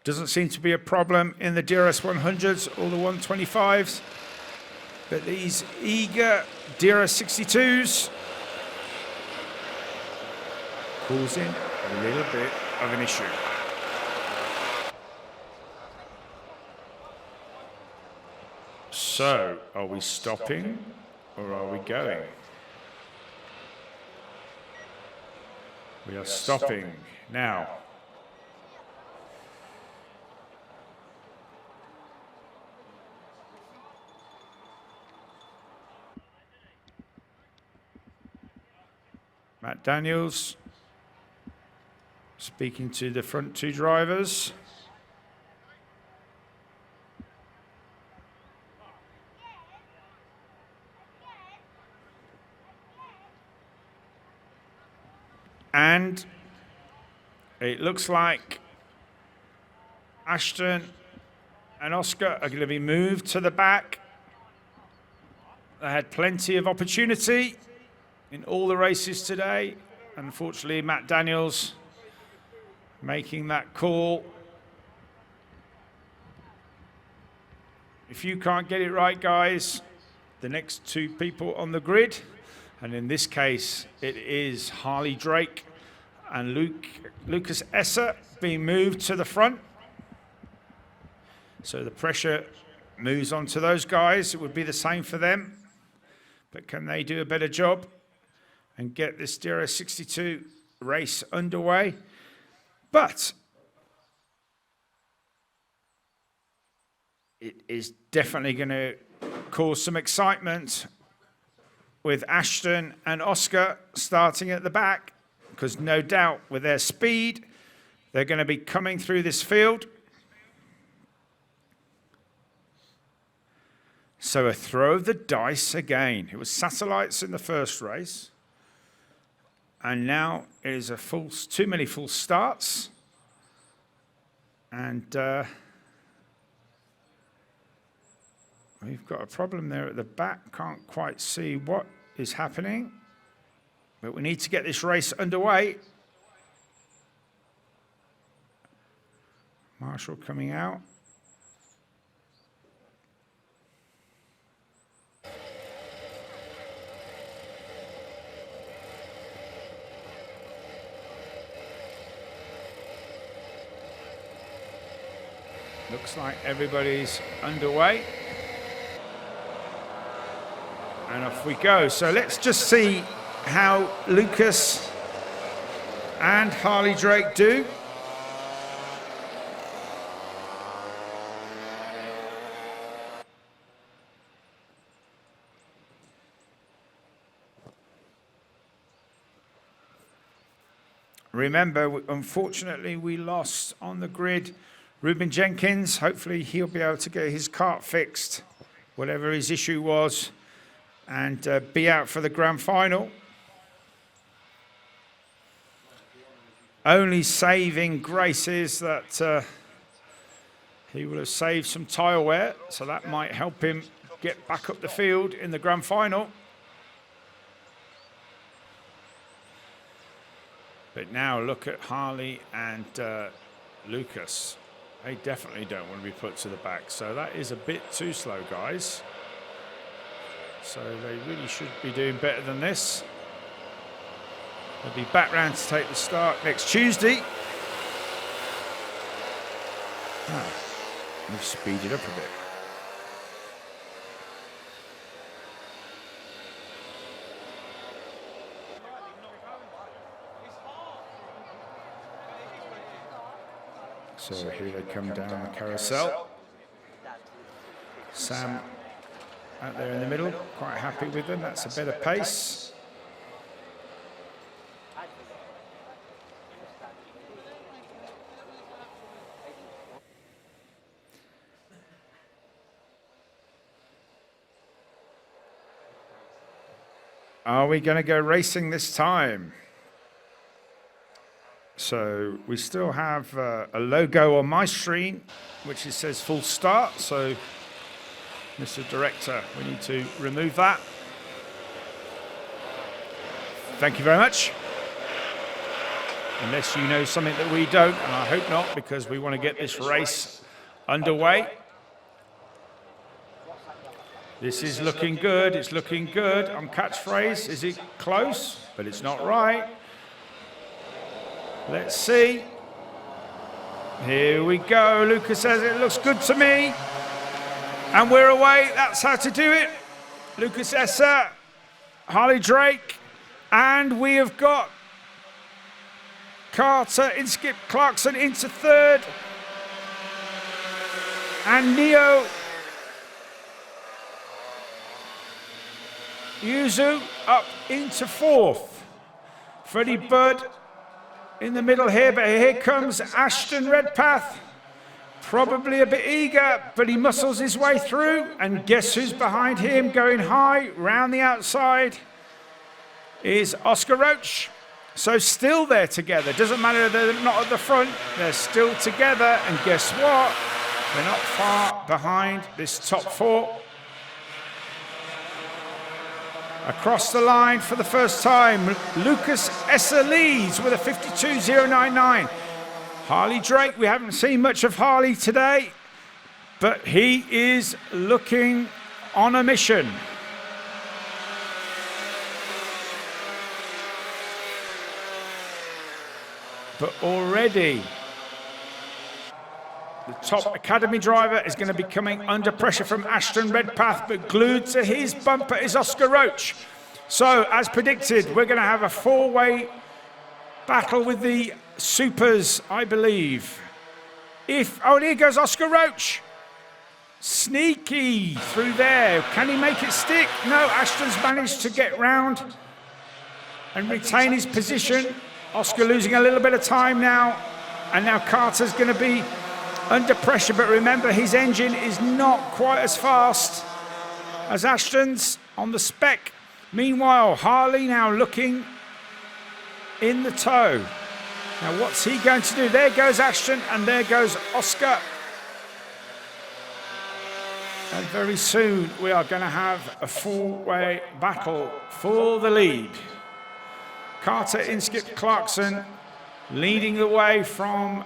Doesn't seem to be a problem in the DRS 100s or the 125s, but these eager DRS 62s causing a little bit of an issue. So, are we stopping or are we going? We are stopping now. Matt Daniels speaking to the front two drivers. And it looks like Ashton and Oscar are going to be moved to the back. They had plenty of opportunity in all the races today. Unfortunately, Matt Daniels making that call. If you can't get it right, guys, the next two people on the grid, and in this case, it is Harley Drake and Lucas Esser being moved to the front. So the pressure moves on to those guys. It would be the same for them. But can they do a better job and get this DRS62 race underway? But it is definitely going to cause some excitement with Ashton and Oscar starting at the back, because no doubt with their speed, they're going to be coming through this field. So a throw of the dice again. It was satellites in the first race. And now it is too many false starts. And we've got a problem there at the back. Can't quite see what is happening. But we need to get this race underway. Marshall coming out. Looks like everybody's underway. And off we go. So let's just see how Lucas and Harley Drake do. Remember, unfortunately, we lost on the grid Ruben Jenkins. Hopefully he'll be able to get his kart fixed, whatever his issue was, and be out for the grand final. Only saving grace is that he will have saved some tyre wear, so that might help him get back up the field in the grand final. But now look at Harley and Lucas. They definitely don't want to be put to the back. So that is a bit too slow, guys. So they really should be doing better than this. They'll be back round to take the start next Tuesday. Oh, we've speeded up a bit. So here they come down the carousel. Sam out there in the middle, quite happy with them. That's a better pace. Are we going to go racing this time? So we still have a logo on my screen, which says full start. So, Mr. Director, we need to remove that. Thank you very much. Unless you know something that we don't, and I hope not, because we want to get this race underway. This is looking good. It's looking good on catchphrase. Is it close? But it's not right. Let's see. Here we go. Lucas says it looks good to me. And we're away. That's how to do it. Lucas Esser, Harley Drake, and we have got Carter, Inskip Clarkson into third. And Neo Yuzu up into fourth. Freddie Budd in the middle here, but here comes Ashton Redpath. Probably a bit eager, but he muscles his way through. And guess who's behind him going high round the outside is Oscar Roach. So still they're together. Doesn't matter they're not at the front, they're still together. And guess what? They're not far behind this top four. Across the line for the first time, Lucas Esser leads with a 52.099. Harley Drake, we haven't seen much of Harley today, but he is looking on a mission. But already, the top academy driver is going to be coming under pressure from Ashton Redpath, but glued to his bumper is Oscar Roach. So, as predicted, we're going to have a four-way battle with the supers, I believe. Oh, and here goes Oscar Roach. Sneaky through there. Can he make it stick? No, Ashton's managed to get round and retain his position. Oscar losing a little bit of time now. And now Carter's going to be under pressure, but remember his engine is not quite as fast as Ashton's on the spec. Meanwhile, Harley now looking in the tow. Now what's he going to do? There goes Ashton and there goes Oscar. And very soon we are going to have a four-way battle for the lead. Carter, Inskip, Clarkson leading the way from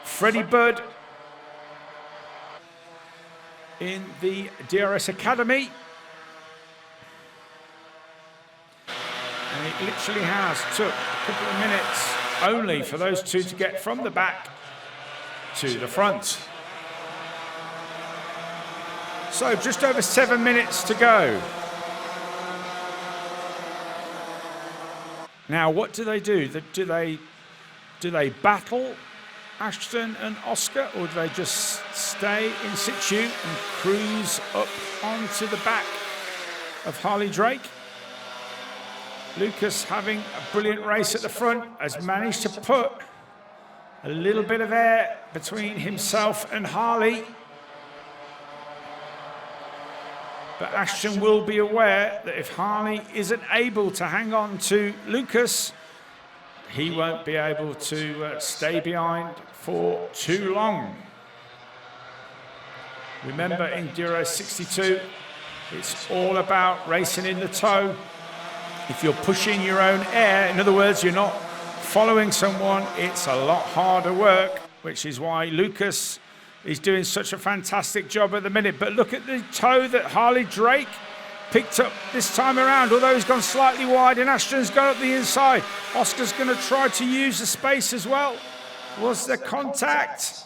Freddie Budd in the DRS Academy. And it literally has took a couple of minutes only for those two to get from the back to the front. So just over 7 minutes to go. Now, what do they do? Do they battle Ashton and Oscar, or do they just stay in situ and cruise up onto the back of Harley Drake? Lucas, having a brilliant race at the front, has managed to put a little bit of air between himself and Harley. But Ashton will be aware that if Harley isn't able to hang on to Lucas, he won't be able to stay behind for too long. Remember, in DRS62, it's all about racing in the toe. If you're pushing your own air, in other words, you're not following someone, it's a lot harder work, which is why Lucas is doing such a fantastic job at the minute. But look at the toe that Harley Drake picked up this time around, although he's gone slightly wide and Ashton's gone up the inside. Oscar's going to try to use the space as well. Was there contact?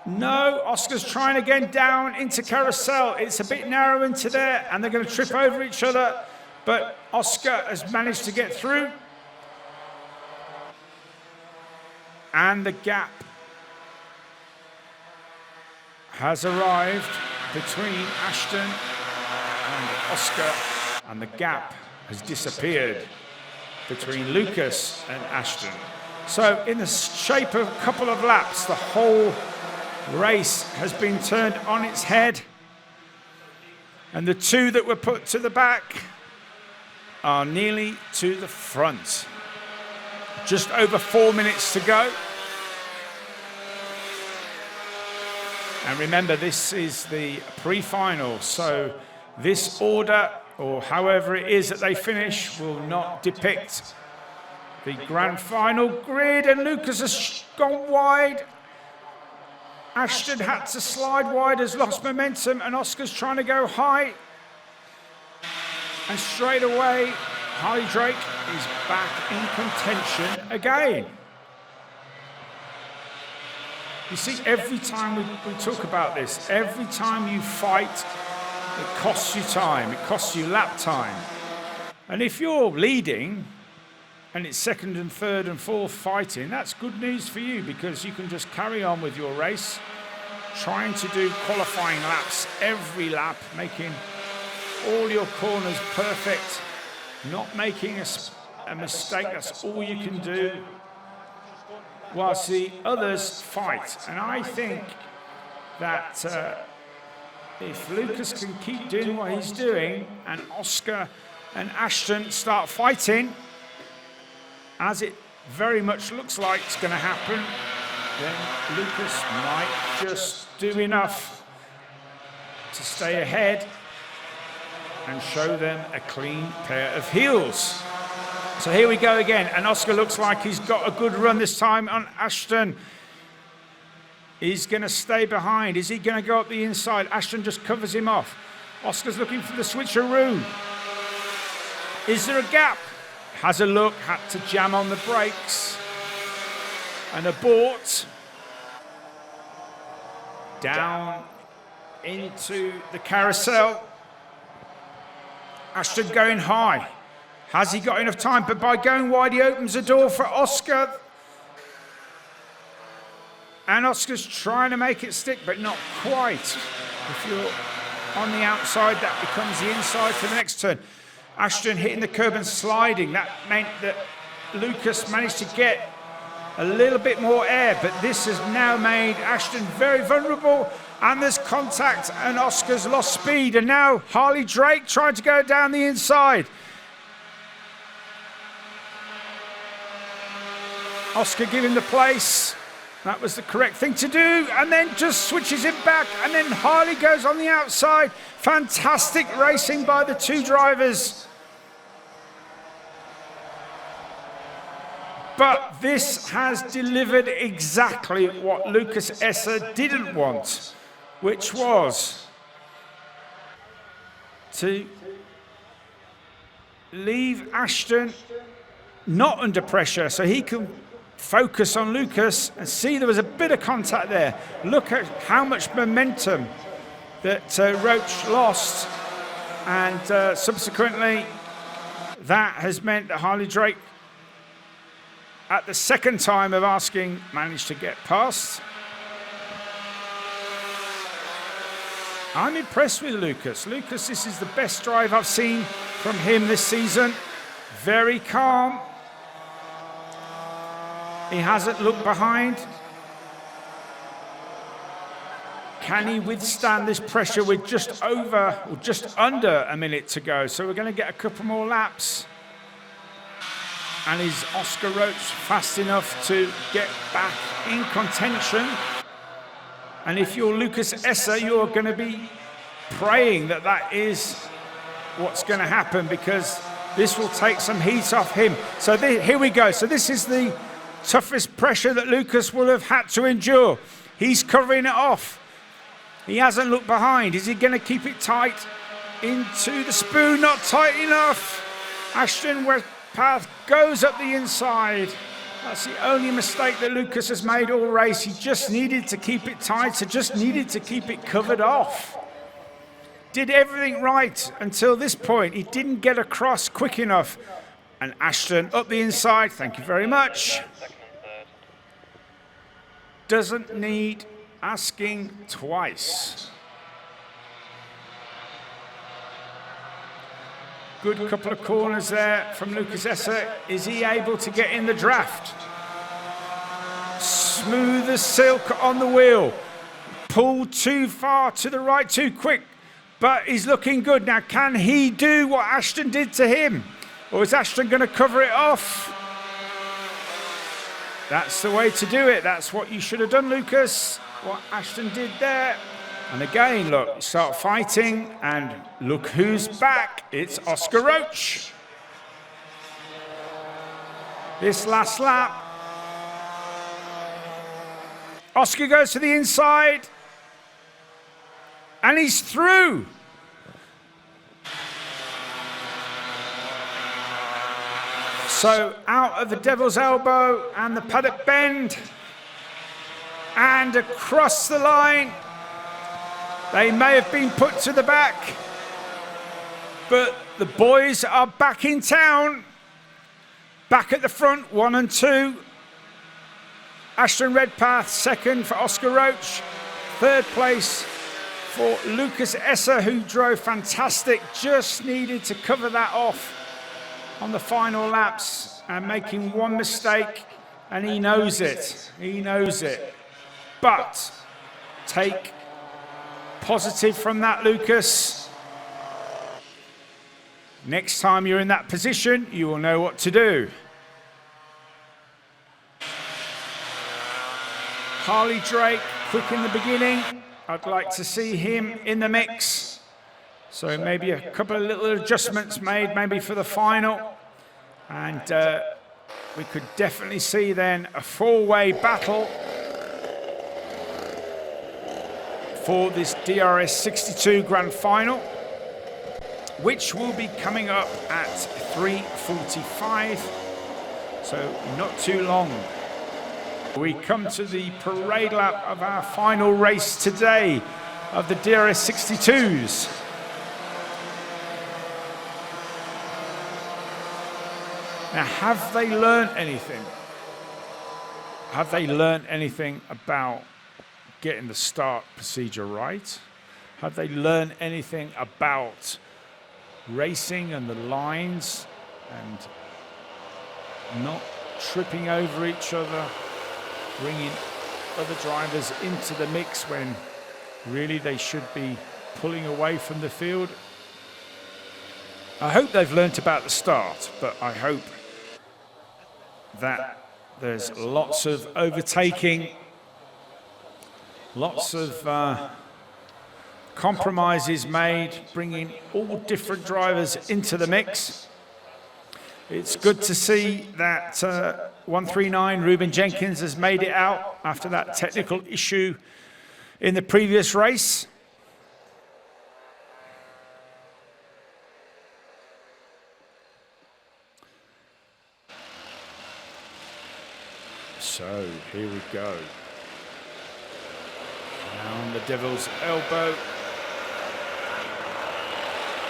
No, Oscar's trying again down into carousel. It's a bit narrow into there and they're going to trip over each other, but Oscar has managed to get through. And the gap has arrived between Ashton and Oscar, and the gap has disappeared between Lucas and Ashton. So in the shape of a couple of laps, the whole race has been turned on its head, and the two that were put to the back are nearly to the front. Just over 4 minutes to go. And remember, this is the pre-final, so this order, or however it is that they finish, will not depict the grand final grid. And Lucas has gone wide. Ashton had to slide wide, has lost momentum, and Oscar's trying to go high. And straight away, Harley Drake is back in contention again. You see, every time we talk about this, every time you fight, it costs you time, it costs you lap time. And if you're leading, and it's second and third and fourth fighting, that's good news for you, because you can just carry on with your race, trying to do qualifying laps every lap, making all your corners perfect, not making a mistake. That's all you can do, whilst the others fight. And I think that if Lucas can keep doing what he's doing and Oscar and Ashton start fighting, as it very much looks like it's going to happen, then Lucas might just do enough to stay ahead and show them a clean pair of heels. So here we go again, and Oscar looks like he's got a good run this time on Ashton. He's going to stay behind. Is he going to go up the inside? Ashton just covers him off. Oscar's looking for the switcheroo. Is there a gap? Has a look, had to jam on the brakes and abort. Down into the carousel. Ashton going high. Has he got enough time? But by going wide, he opens the door for Oscar. And Oscar's trying to make it stick, but not quite. If you're on the outside, that becomes the inside for the next turn. Ashton hitting the curb and sliding. That meant that Lucas managed to get a little bit more air, but this has now made Ashton very vulnerable, and there's contact, and Oscar's lost speed, and now Harley Drake trying to go down the inside. Oscar giving the place. That was the correct thing to do, and then just switches it back, and then Harley goes on the outside. Fantastic racing by the two drivers. But this has delivered exactly what Lucas Esser didn't want, which was to leave Ashton not under pressure so he can focus on Lucas. And see, there was a bit of contact there. Look at how much momentum that Roach lost, and subsequently that has meant that Harley Drake, at the second time of asking, managed to get past. I'm impressed with Lucas. Lucas, this is the best drive I've seen from him this season. Very calm. He hasn't looked behind. Can he withstand this pressure with just over, or just under a minute to go? So we're going to get a couple more laps. And is Oscar Roach fast enough to get back in contention? And if you're Lucas Esser, you're going to be praying that that is what's going to happen, because this will take some heat off him. So here we go. So this is the toughest pressure that Lucas will have had to endure. He's covering it off. He hasn't looked behind. Is he going to keep it tight into the spoon? Not tight enough. Ashton Redpath goes up the inside. That's the only mistake that Lucas has made all race. He just needed to keep it tight, so just needed to keep it covered off. Did everything right until this point. He didn't get across quick enough. And Ashton up the inside, thank you very much. Doesn't need asking twice. Good couple of corners there from Lucas Esser. Is he able to get in the draft? Smooth as silk on the wheel. Pulled too far to the right, too quick. But he's looking good. Now, can he do what Ashton did to him? Or is Ashton going to cover it off? That's the way to do it. That's what you should have done, Lucas. What Ashton did there. And again, look, start fighting, and look who's back. It's Oscar Roach. This last lap. Oscar goes to the inside. And he's through. So out of the Devil's Elbow and the paddock bend. And across the line. They may have been put to the back, but the boys are back in town. Back at the front, 1 and 2. Ashton Redpath, second for Oscar Roach. Third place for Lucas Esser, who drove fantastic. Just needed to cover that off on the final laps, and making one mistake, and he knows it. He knows it. But take positive from that, Lucas. Next time you're in that position, you will know what to do. Harley Drake, quick in the beginning. I'd like to see him in the mix. So maybe a couple of little adjustments made, maybe for the final. And we could definitely see then a four-way battle for this DRS62 Grand Final, which will be coming up at 3:45, so not too long. We come to the parade lap of our final race today of the DRS62s. Now, have they learned anything? Have they learned anything about getting the start procedure right? Have they learned anything about racing and the lines and not tripping over each other, bringing other drivers into the mix when really they should be pulling away from the field? I hope they've learnt about the start, but I hope that there's lots of overtaking, lots of compromises made, bringing all different drivers into the mix. It's good to see that 139 Ruben Jenkins has made it out after that technical issue in the previous race. So here we go. Down the Devil's Elbow.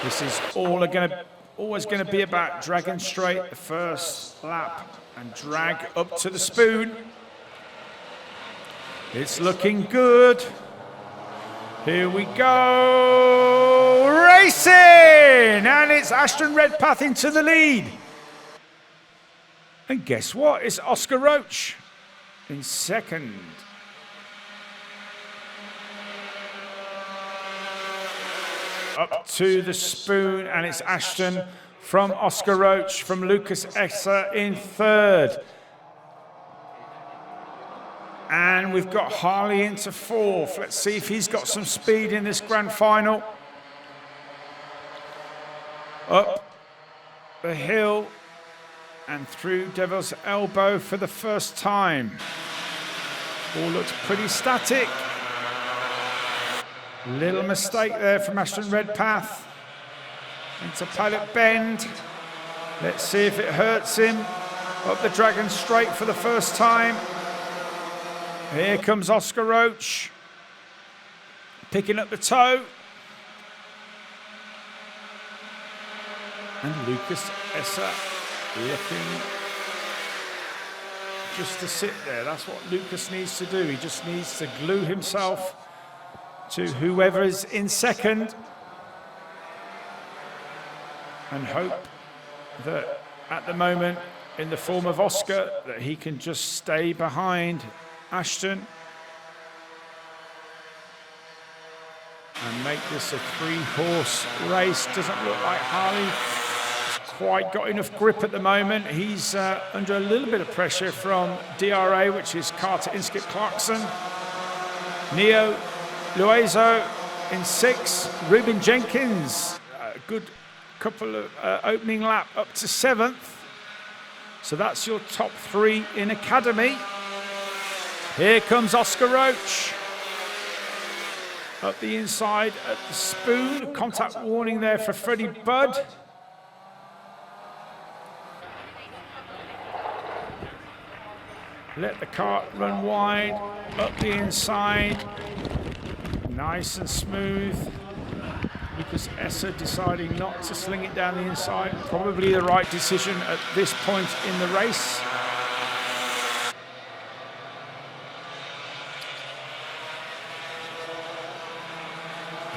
This is always going to be about dragging straight the first lap and drag up to the spoon. It's looking good. Here we go, racing! And it's Ashton Redpath into the lead. And guess what? It's Oscar Roach in second. Up to the spoon, and it's Ashton from Oscar Roach, from Lucas Esser in third. And we've got Harley into fourth. Let's see if he's got some speed in this grand final. Up the hill and through Devil's Elbow for the first time. All looks pretty static. Little mistake there from Ashton Redpath. Into Pilot Bend. Let's see if it hurts him. Up the Dragon Straight for the first time. Here comes Oscar Roach. Picking up the toe. And Lucas Esser looking just to sit there. That's what Lucas needs to do. He just needs to glue himself to whoever is in second and hope that at the moment, in the form of Oscar, that he can just stay behind Ashton and make this a three-horse race. Doesn't look like Harley quite got enough grip at the moment. He's under a little bit of pressure from DRA, which is Carter Inskip Clarkson. Neo Luizo in sixth. Ruben Jenkins, a good couple of opening lap up to seventh. So that's your top three in Academy. Here comes Oscar Roach. Up the inside at the spoon. Contact warning there for Freddie Budd. Let the cart run wide, up the inside, nice and smooth. Lucas Esser deciding not to sling it down the inside. Probably the right decision at this point in the race.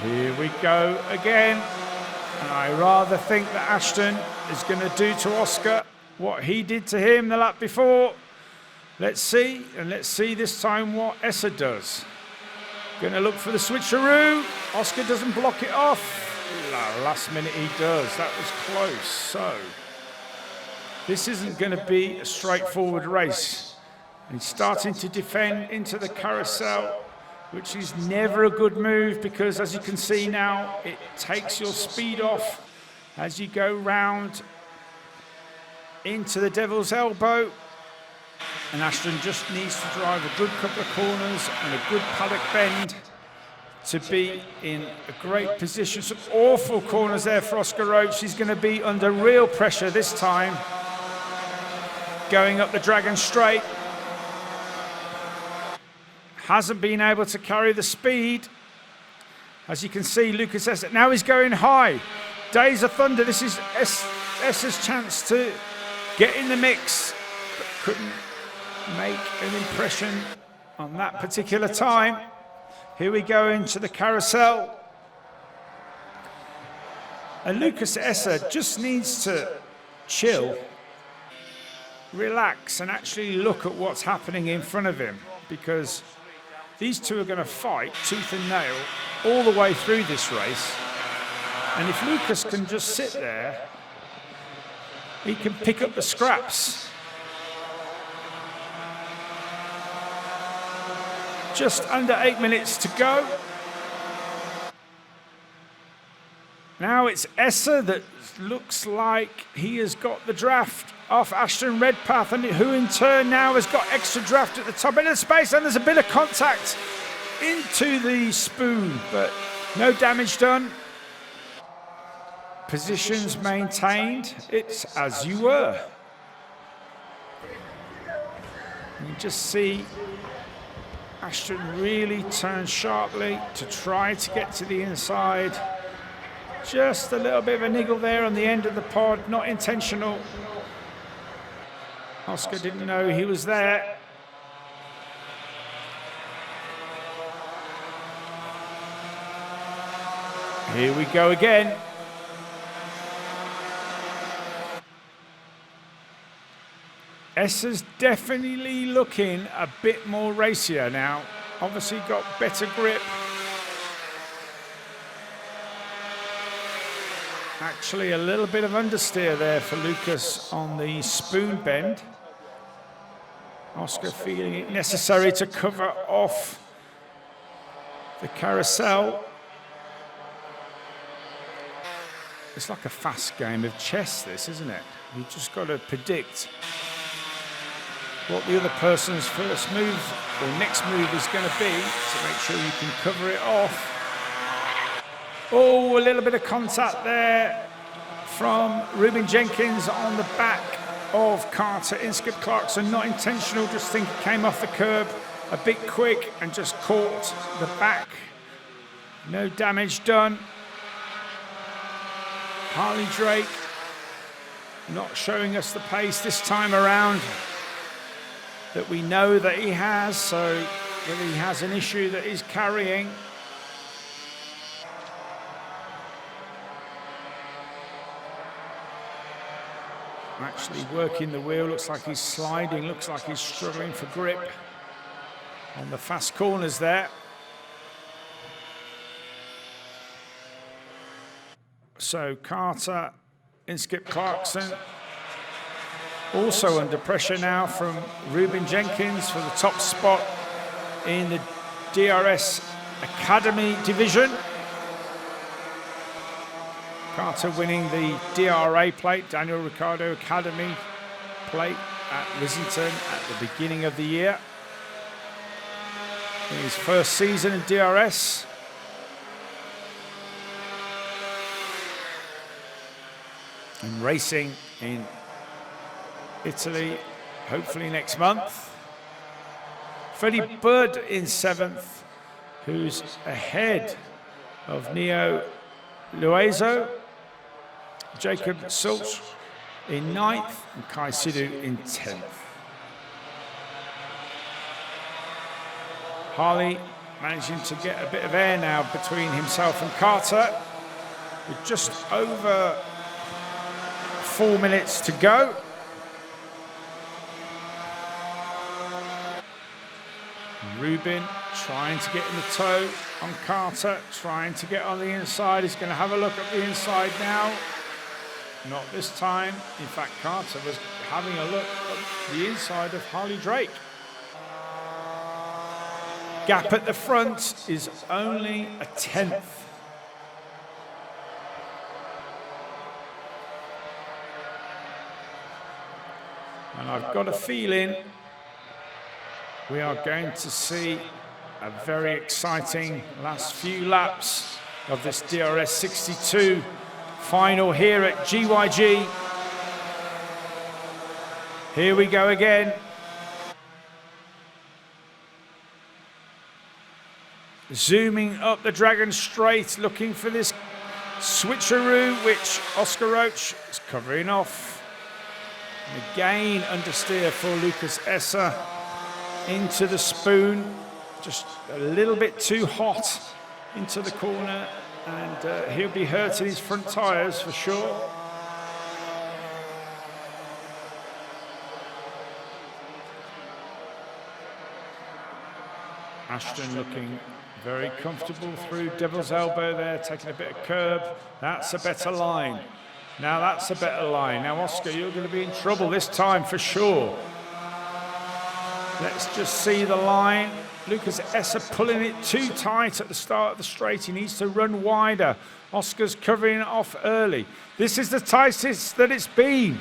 Here we go again. And I rather think that Ashton is going to do to Oscar what he did to him the lap before. Let's see, and let's see this time what Esser does. Going to look for the switcheroo. Oscar doesn't block it off. Last minute he does. That was close. So this isn't going to be a straightforward race. He's starting to defend into the carousel, which is never a good move because, as you can see now, it takes your speed off as you go round into the Devil's Elbow. And Ashton just needs to drive a good couple of corners and a good paddock bend to be in a great position. Some awful corners there for Oscar Roach. He's going to be under real pressure this time. Going up the Dragon Straight. Hasn't been able to carry the speed. As you can see, Lucas Esser, now he's going high. Days of Thunder, this is Esser's chance to get in the mix, but couldn't make an impression on that particular time. Here we go into the carousel. And Lucas Esser just needs to chill, relax, and actually look at what's happening in front of him, because these two are going to fight tooth and nail all the way through this race. And if Lucas can just sit there, he can pick up the scraps. Just under 8 minutes to go. Now it's Esser that looks like he has got the draft off Ashton Redpath, and who in turn now has got extra draft at the top end of the space, and there's a bit of contact into the spoon, but no damage done. Positions maintained. It's as you were. You just see Ashton really turn sharply to try to get to the inside. Just a little bit of a niggle there on the end of the pod, not intentional. Oscar didn't know he was there. Here we go again. Esser's definitely looking a bit more racier now. Obviously got better grip. Actually a little bit of understeer there for Lucas on the spoon bend. Oscar feeling it necessary to cover off the carousel. It's like a fast game of chess, this, isn't it? You've just got to predict what the other person's first move or next move is going to be to make sure you can cover it off. Oh, a little bit of contact there from Ruben Jenkins on the back of Carter. Inskip Clarkson, not intentional, just think it came off the curb a bit quick and just caught the back. No damage done. Harley Drake not showing us the pace this time around that we know that he has, so whether he has an issue that he's carrying. Actually working the wheel, looks like he's sliding, looks like he's struggling for grip on the fast corners there. So Carter, Inskip Clarkson, also under pressure now from Ruben Jenkins for the top spot in the DRS Academy division. Carter winning the DRA plate, Daniel Ricciardo Academy plate at Rissington at the beginning of the year. In his first season in DRS. And racing in Italy, hopefully next month. Freddie Budd in 7th, who's ahead of Neo Lueso. Jacob Sulch in 9th, and Kai Sidhu in 10th. Harley managing to get a bit of air now between himself and Carter, with just over 4 minutes to go. Ruben trying to get in the toe on Carter, trying to get on the inside. He's going to have a look at the inside now. Not this time. In fact, Carter was having a look at the inside of Harley Drake. Gap at the front is only a 10th. And I've got a feeling we are going to see a very exciting last few laps of this DRS62 final here at GYG. Here we go again. Zooming up the Dragon Straight, looking for this switcheroo, which Oscar Roach is covering off. And again, understeer for Lucas Esser into the spoon. Just a little bit too hot into the corner, and he'll be hurting his front tyres for sure. Ashton looking very comfortable through Devil's Elbow there, taking a bit of curb. That's a better line. Now that's a better line. Now, Oscar, you're going to be in trouble this time for sure. Let's just see the line. Lucas Esser pulling it too tight at the start of the straight. He needs to run wider. Oscar's covering it off early. This is the tightest that it's been.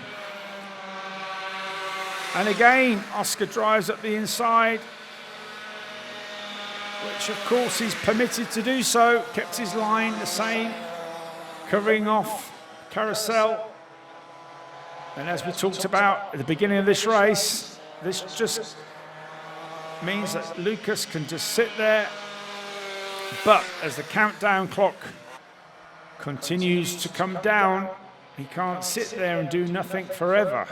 And again, Oscar drives up the inside, which of course he's permitted to do so. Kept his line the same, covering off carousel. And as we talked about at the beginning of this race, this just means that Lucas can just sit there. But as the countdown clock continues to come down. He can't sit there and do nothing forever.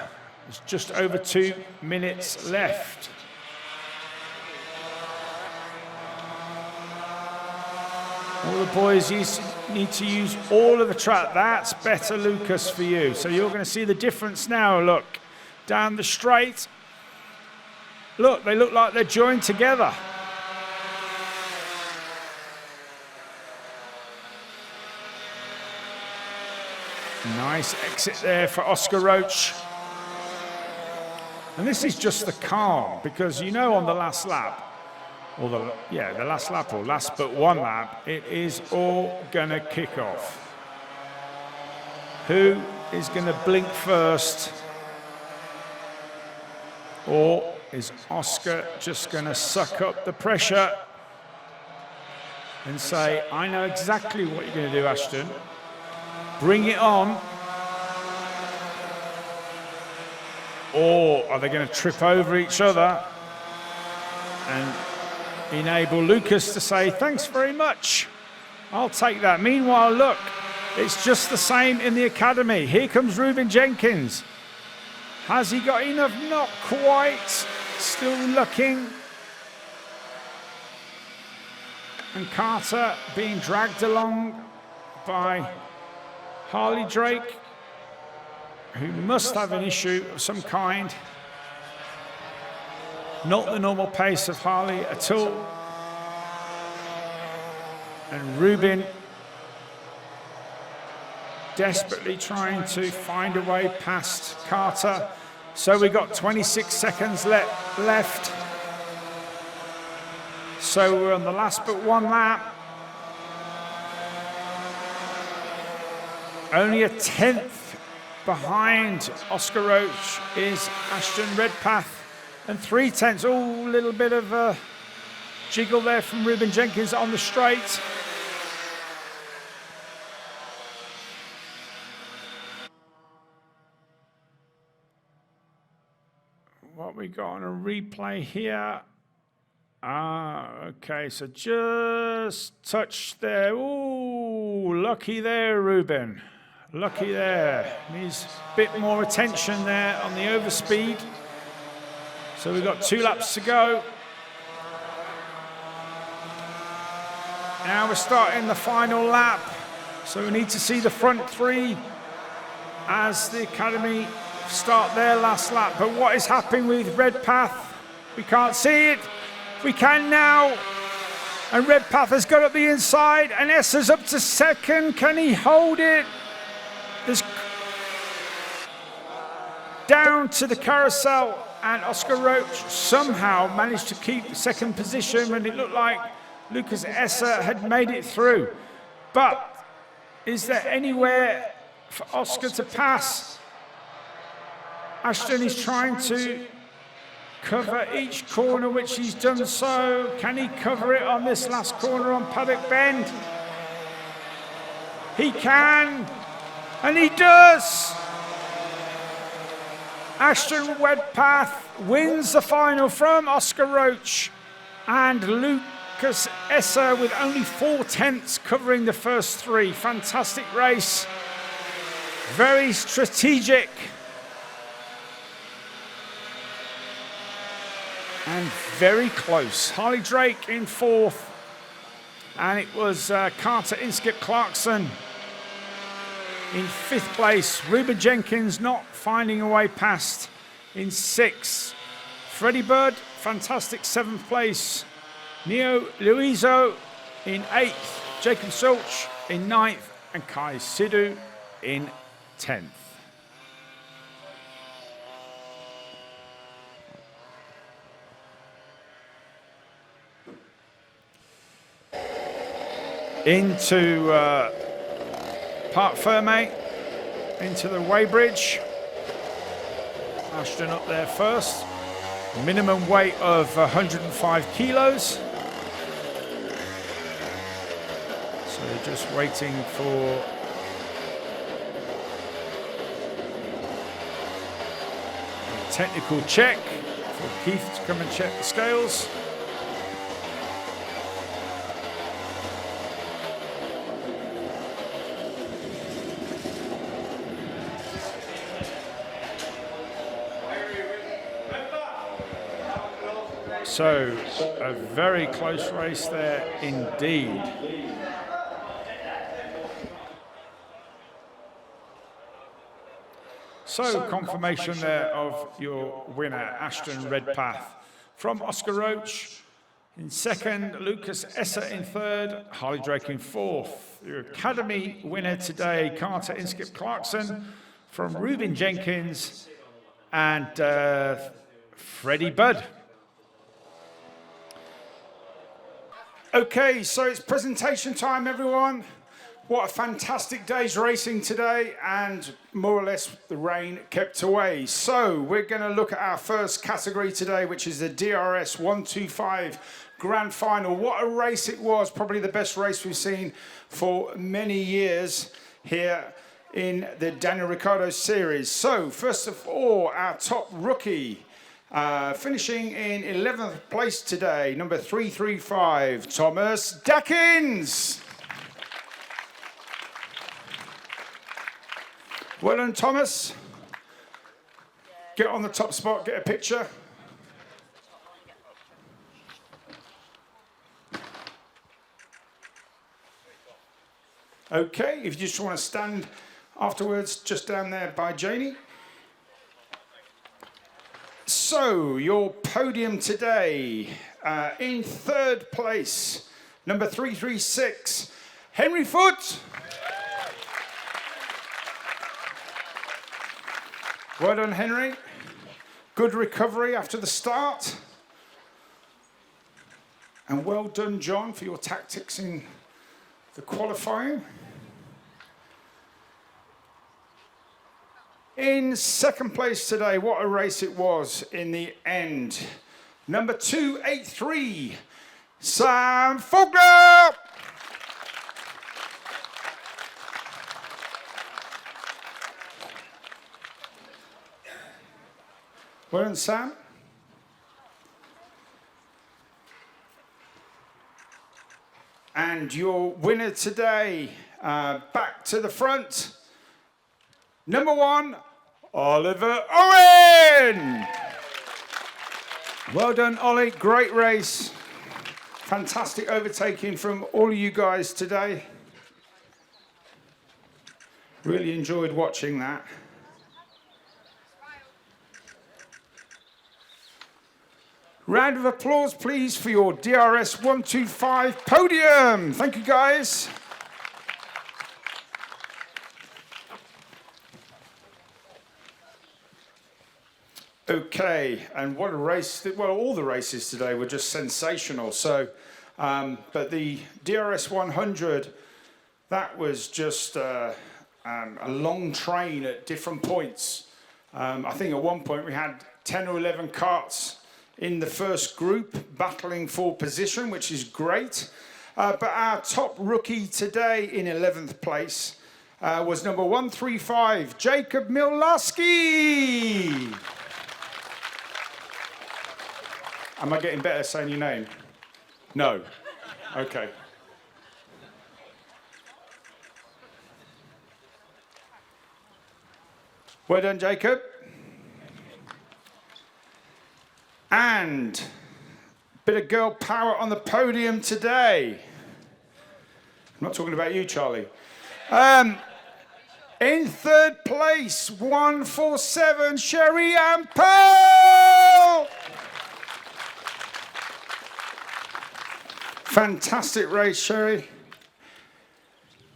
There's just over 2 minutes left. All the boys need to use all of the track. That's better, Lucas, for you. So you're going to see the difference now. Look, down the straight. Look, they look like they're joined together. Nice exit there for Oscar Roach. And this is just the calm, because you know on the last lap, or the last lap or last but one lap, it is all gonna kick off. Who is gonna blink first? Or is Oscar just gonna suck up the pressure and say, I know exactly what you're gonna do, Ashton. Bring it on. Or are they going to trip over each other and enable Lucas to say, thanks very much, I'll take that. Meanwhile, look, it's just the same in the academy. Here comes Ruben Jenkins. Has he got enough? Not quite. Still looking. And Carter being dragged along by Harley Drake, who must have an issue of some kind. Not the normal pace of Harley at all. And Ruben desperately trying to find a way past Carter. So we got 26 seconds left. So we're on the last but one lap. Only a 10th behind Oscar Roach is Ashton Redpath, and 3/10. Oh, a little bit of a jiggle there from Ruben Jenkins on the straight. What we got on a replay here? Okay, so just touch there. Oh, lucky there, Ruben. Lucky there. Needs a bit more attention there on the overspeed. So we've got 2 laps to go. Now we're starting the final lap. So we need to see the front 3 as the academy start their last lap. But what is happening with Redpath? We can't see it. We can now. And Redpath has got up the inside, and Esser's up to second. Can he hold it? There's down to the carousel, and Oscar Roach somehow managed to keep second position when it looked like Lucas Esser had made it through. But is there anywhere for Oscar to pass? Ashton is trying to cover each corner, which he's done so. Can he cover it on this last corner on Paddock Bend? He can. And he does! Ashton Redpath wins the final from Oscar Roach, and Lucas Esser with only 4/10 covering the first 3. Fantastic race. Very strategic. And very close. Harley Drake in 4th. And it was Carter Inskip Clarkson in 5th place. Ruben Jenkins not finding a way past in 6th. Freddie Bird, fantastic 7th place. Neo Luiso in 8th. Jacob Sulch in 9th. And Kai Sidhu in 10th. Into Parc Ferme, into the weighbridge. Ashton up there first. Minimum weight of 105 kilos. So just waiting for a technical check for Keith to come and check the scales. So, a very close race there indeed. So, confirmation there of your winner, Ashton Redpath. From Oscar Roach in second, Lucas Esser in third, Harley Drake in fourth. Your Academy winner today, Carter Inskip Clarkson from Reuben Jenkins and Freddie Budd. Okay, so it's presentation time, everyone. What a fantastic day's racing today, and more or less the rain kept away. So we're going to look at our first category today, which is the DRS125 Grand Final. What a race it was, probably the best race we've seen for many years here in the Daniel Ricciardo Series. So first of all, our top rookie, finishing in 11th place today, number 335, Thomas Dackins. Well done, Thomas. Get on the top spot, get a picture. Okay, if you just want to stand afterwards, just down there by Janie. So, your podium today, in third place, number 336, Henry Foote. Well done, Henry. Good recovery after the start. And well done, John, for your tactics in the qualifying. In second place today, what a race it was in the end. Number 283, Sam Faulkner. Well done, Sam. And your winner today, back to the front, number 1, Oliver Owen. Well done, Ollie. Great race. Fantastic overtaking from all of you guys today. Really enjoyed watching that. Round of applause, please, for your DRS125 podium. Thank you, guys. Okay, and what a race. Well, all the races today were just sensational. So, but the DRS100, that was just a long train at different points. I think at one point we had 10 or 11 carts in the first group battling for position, which is great. But our top rookie today in 11th place was number 135, Jacob Milaski. Am I getting better saying your name? No. Okay. Well done, Jacob. And a bit of girl power on the podium today. I'm not talking about you, Charlie. In third place, 147, Sherry Ann Pearl. Fantastic race, Sherry.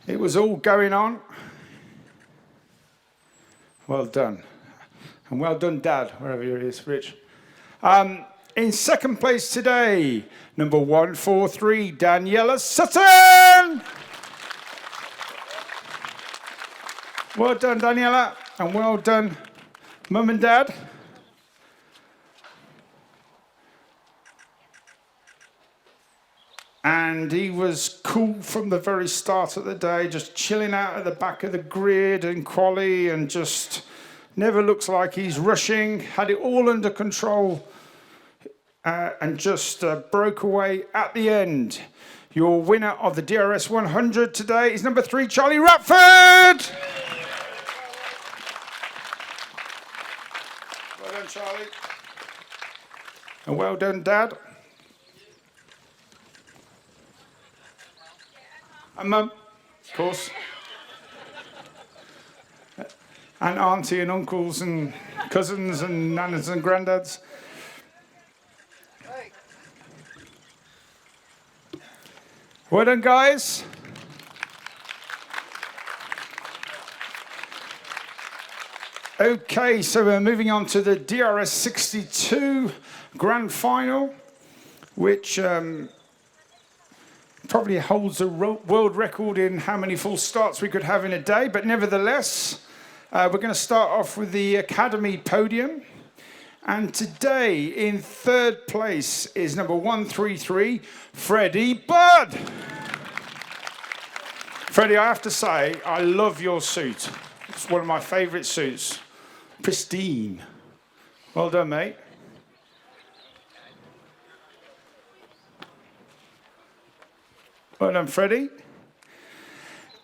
It was all going on. Well done. And well done, Dad, wherever he is, Rich. In second place today, number 143, Daniela Sutton. Well done, Daniela, and well done, Mum and Dad. And he was cool from the very start of the day, just chilling out at the back of the grid and quali, and just never looks like he's rushing, had it all under control. And just broke away at the end. Your winner of the DRS 100 today is number 3, Charlie Ratford. Well done, Charlie. And well done, Dad. And Mum, of course. And Auntie and uncles and cousins and nanas and granddads. Well done, guys. Okay, so we're moving on to the DRS62 Grand Final, which probably holds a world record in how many full starts we could have in a day, but nevertheless, we're going to start off with the Academy podium. And today, in third place, is number 133, Freddie Budd. Freddie, I have to say, I love your suit. It's one of my favourite suits. Pristine. Well done, mate. Well done, Freddie.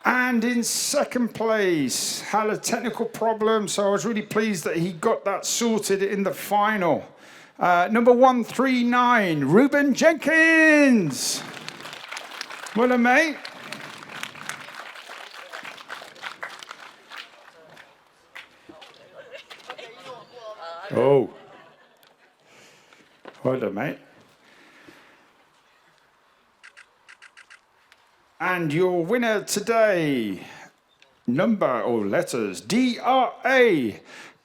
And in second place, had a technical problem, so I was really pleased that he got that sorted in the final. Number 139, Ruben Jenkins. Well done, mate. Oh. Well done, mate. And your winner today, number or letters, DRA,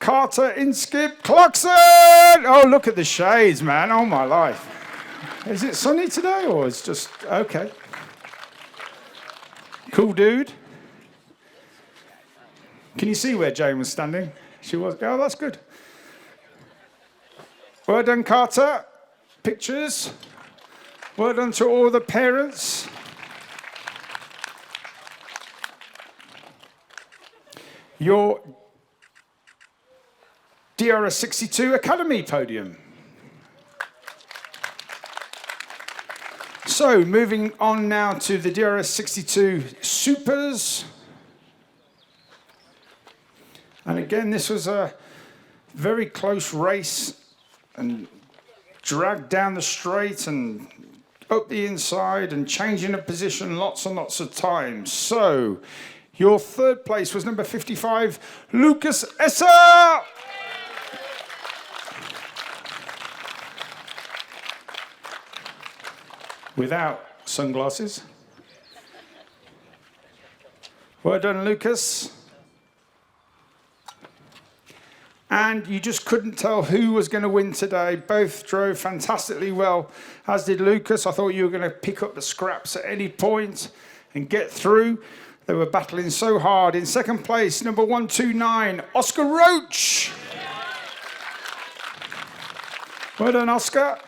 Carter Inskip Clarkson. Oh, look at the shades, man. Oh, my life. Is it sunny today or it's just, okay. Cool dude. Can you see where Jane was standing? She was, oh, that's good. Well done, Carter. Pictures. Well done to all the parents. Your DRS62 Academy podium. So, moving on now to the DRS62 Supers. And again, this was a very close race and dragged down the straight and up the inside and changing of position lots and lots of times. So, your third place was number 55, Lucas Esser. Without sunglasses. Well done, Lucas. And you just couldn't tell who was going to win today. Both drove fantastically well, as did Lucas. I thought you were going to pick up the scraps at any point and get through. They were battling so hard. In second place, number 129, Oscar Roach. Well done, Oscar.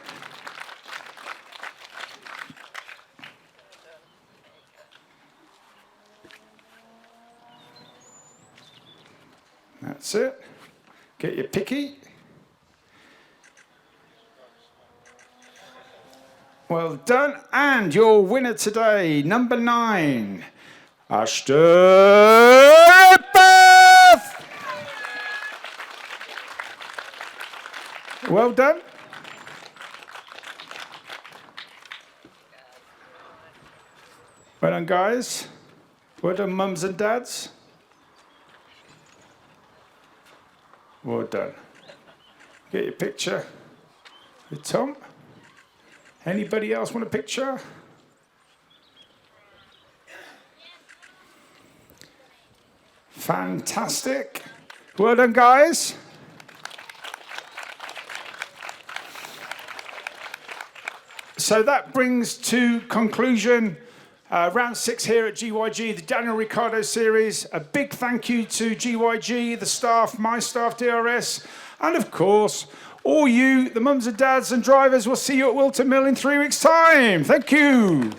That's it. Get your picky. Well done. And your winner today, number 9, Ashton Beth. Well done. Well done, guys. Well done, mums and dads. Well done. Get your picture with Tom. Anybody else want a picture? Fantastic. Well done, guys. So that brings to conclusion round 6 here at GYG, the Daniel Ricciardo Series. A big thank you to GYG, the staff, my staff, DRS, and of course, all you, the mums and dads and drivers. We'll see you at Wilton Mill in 3 weeks' time. Thank you.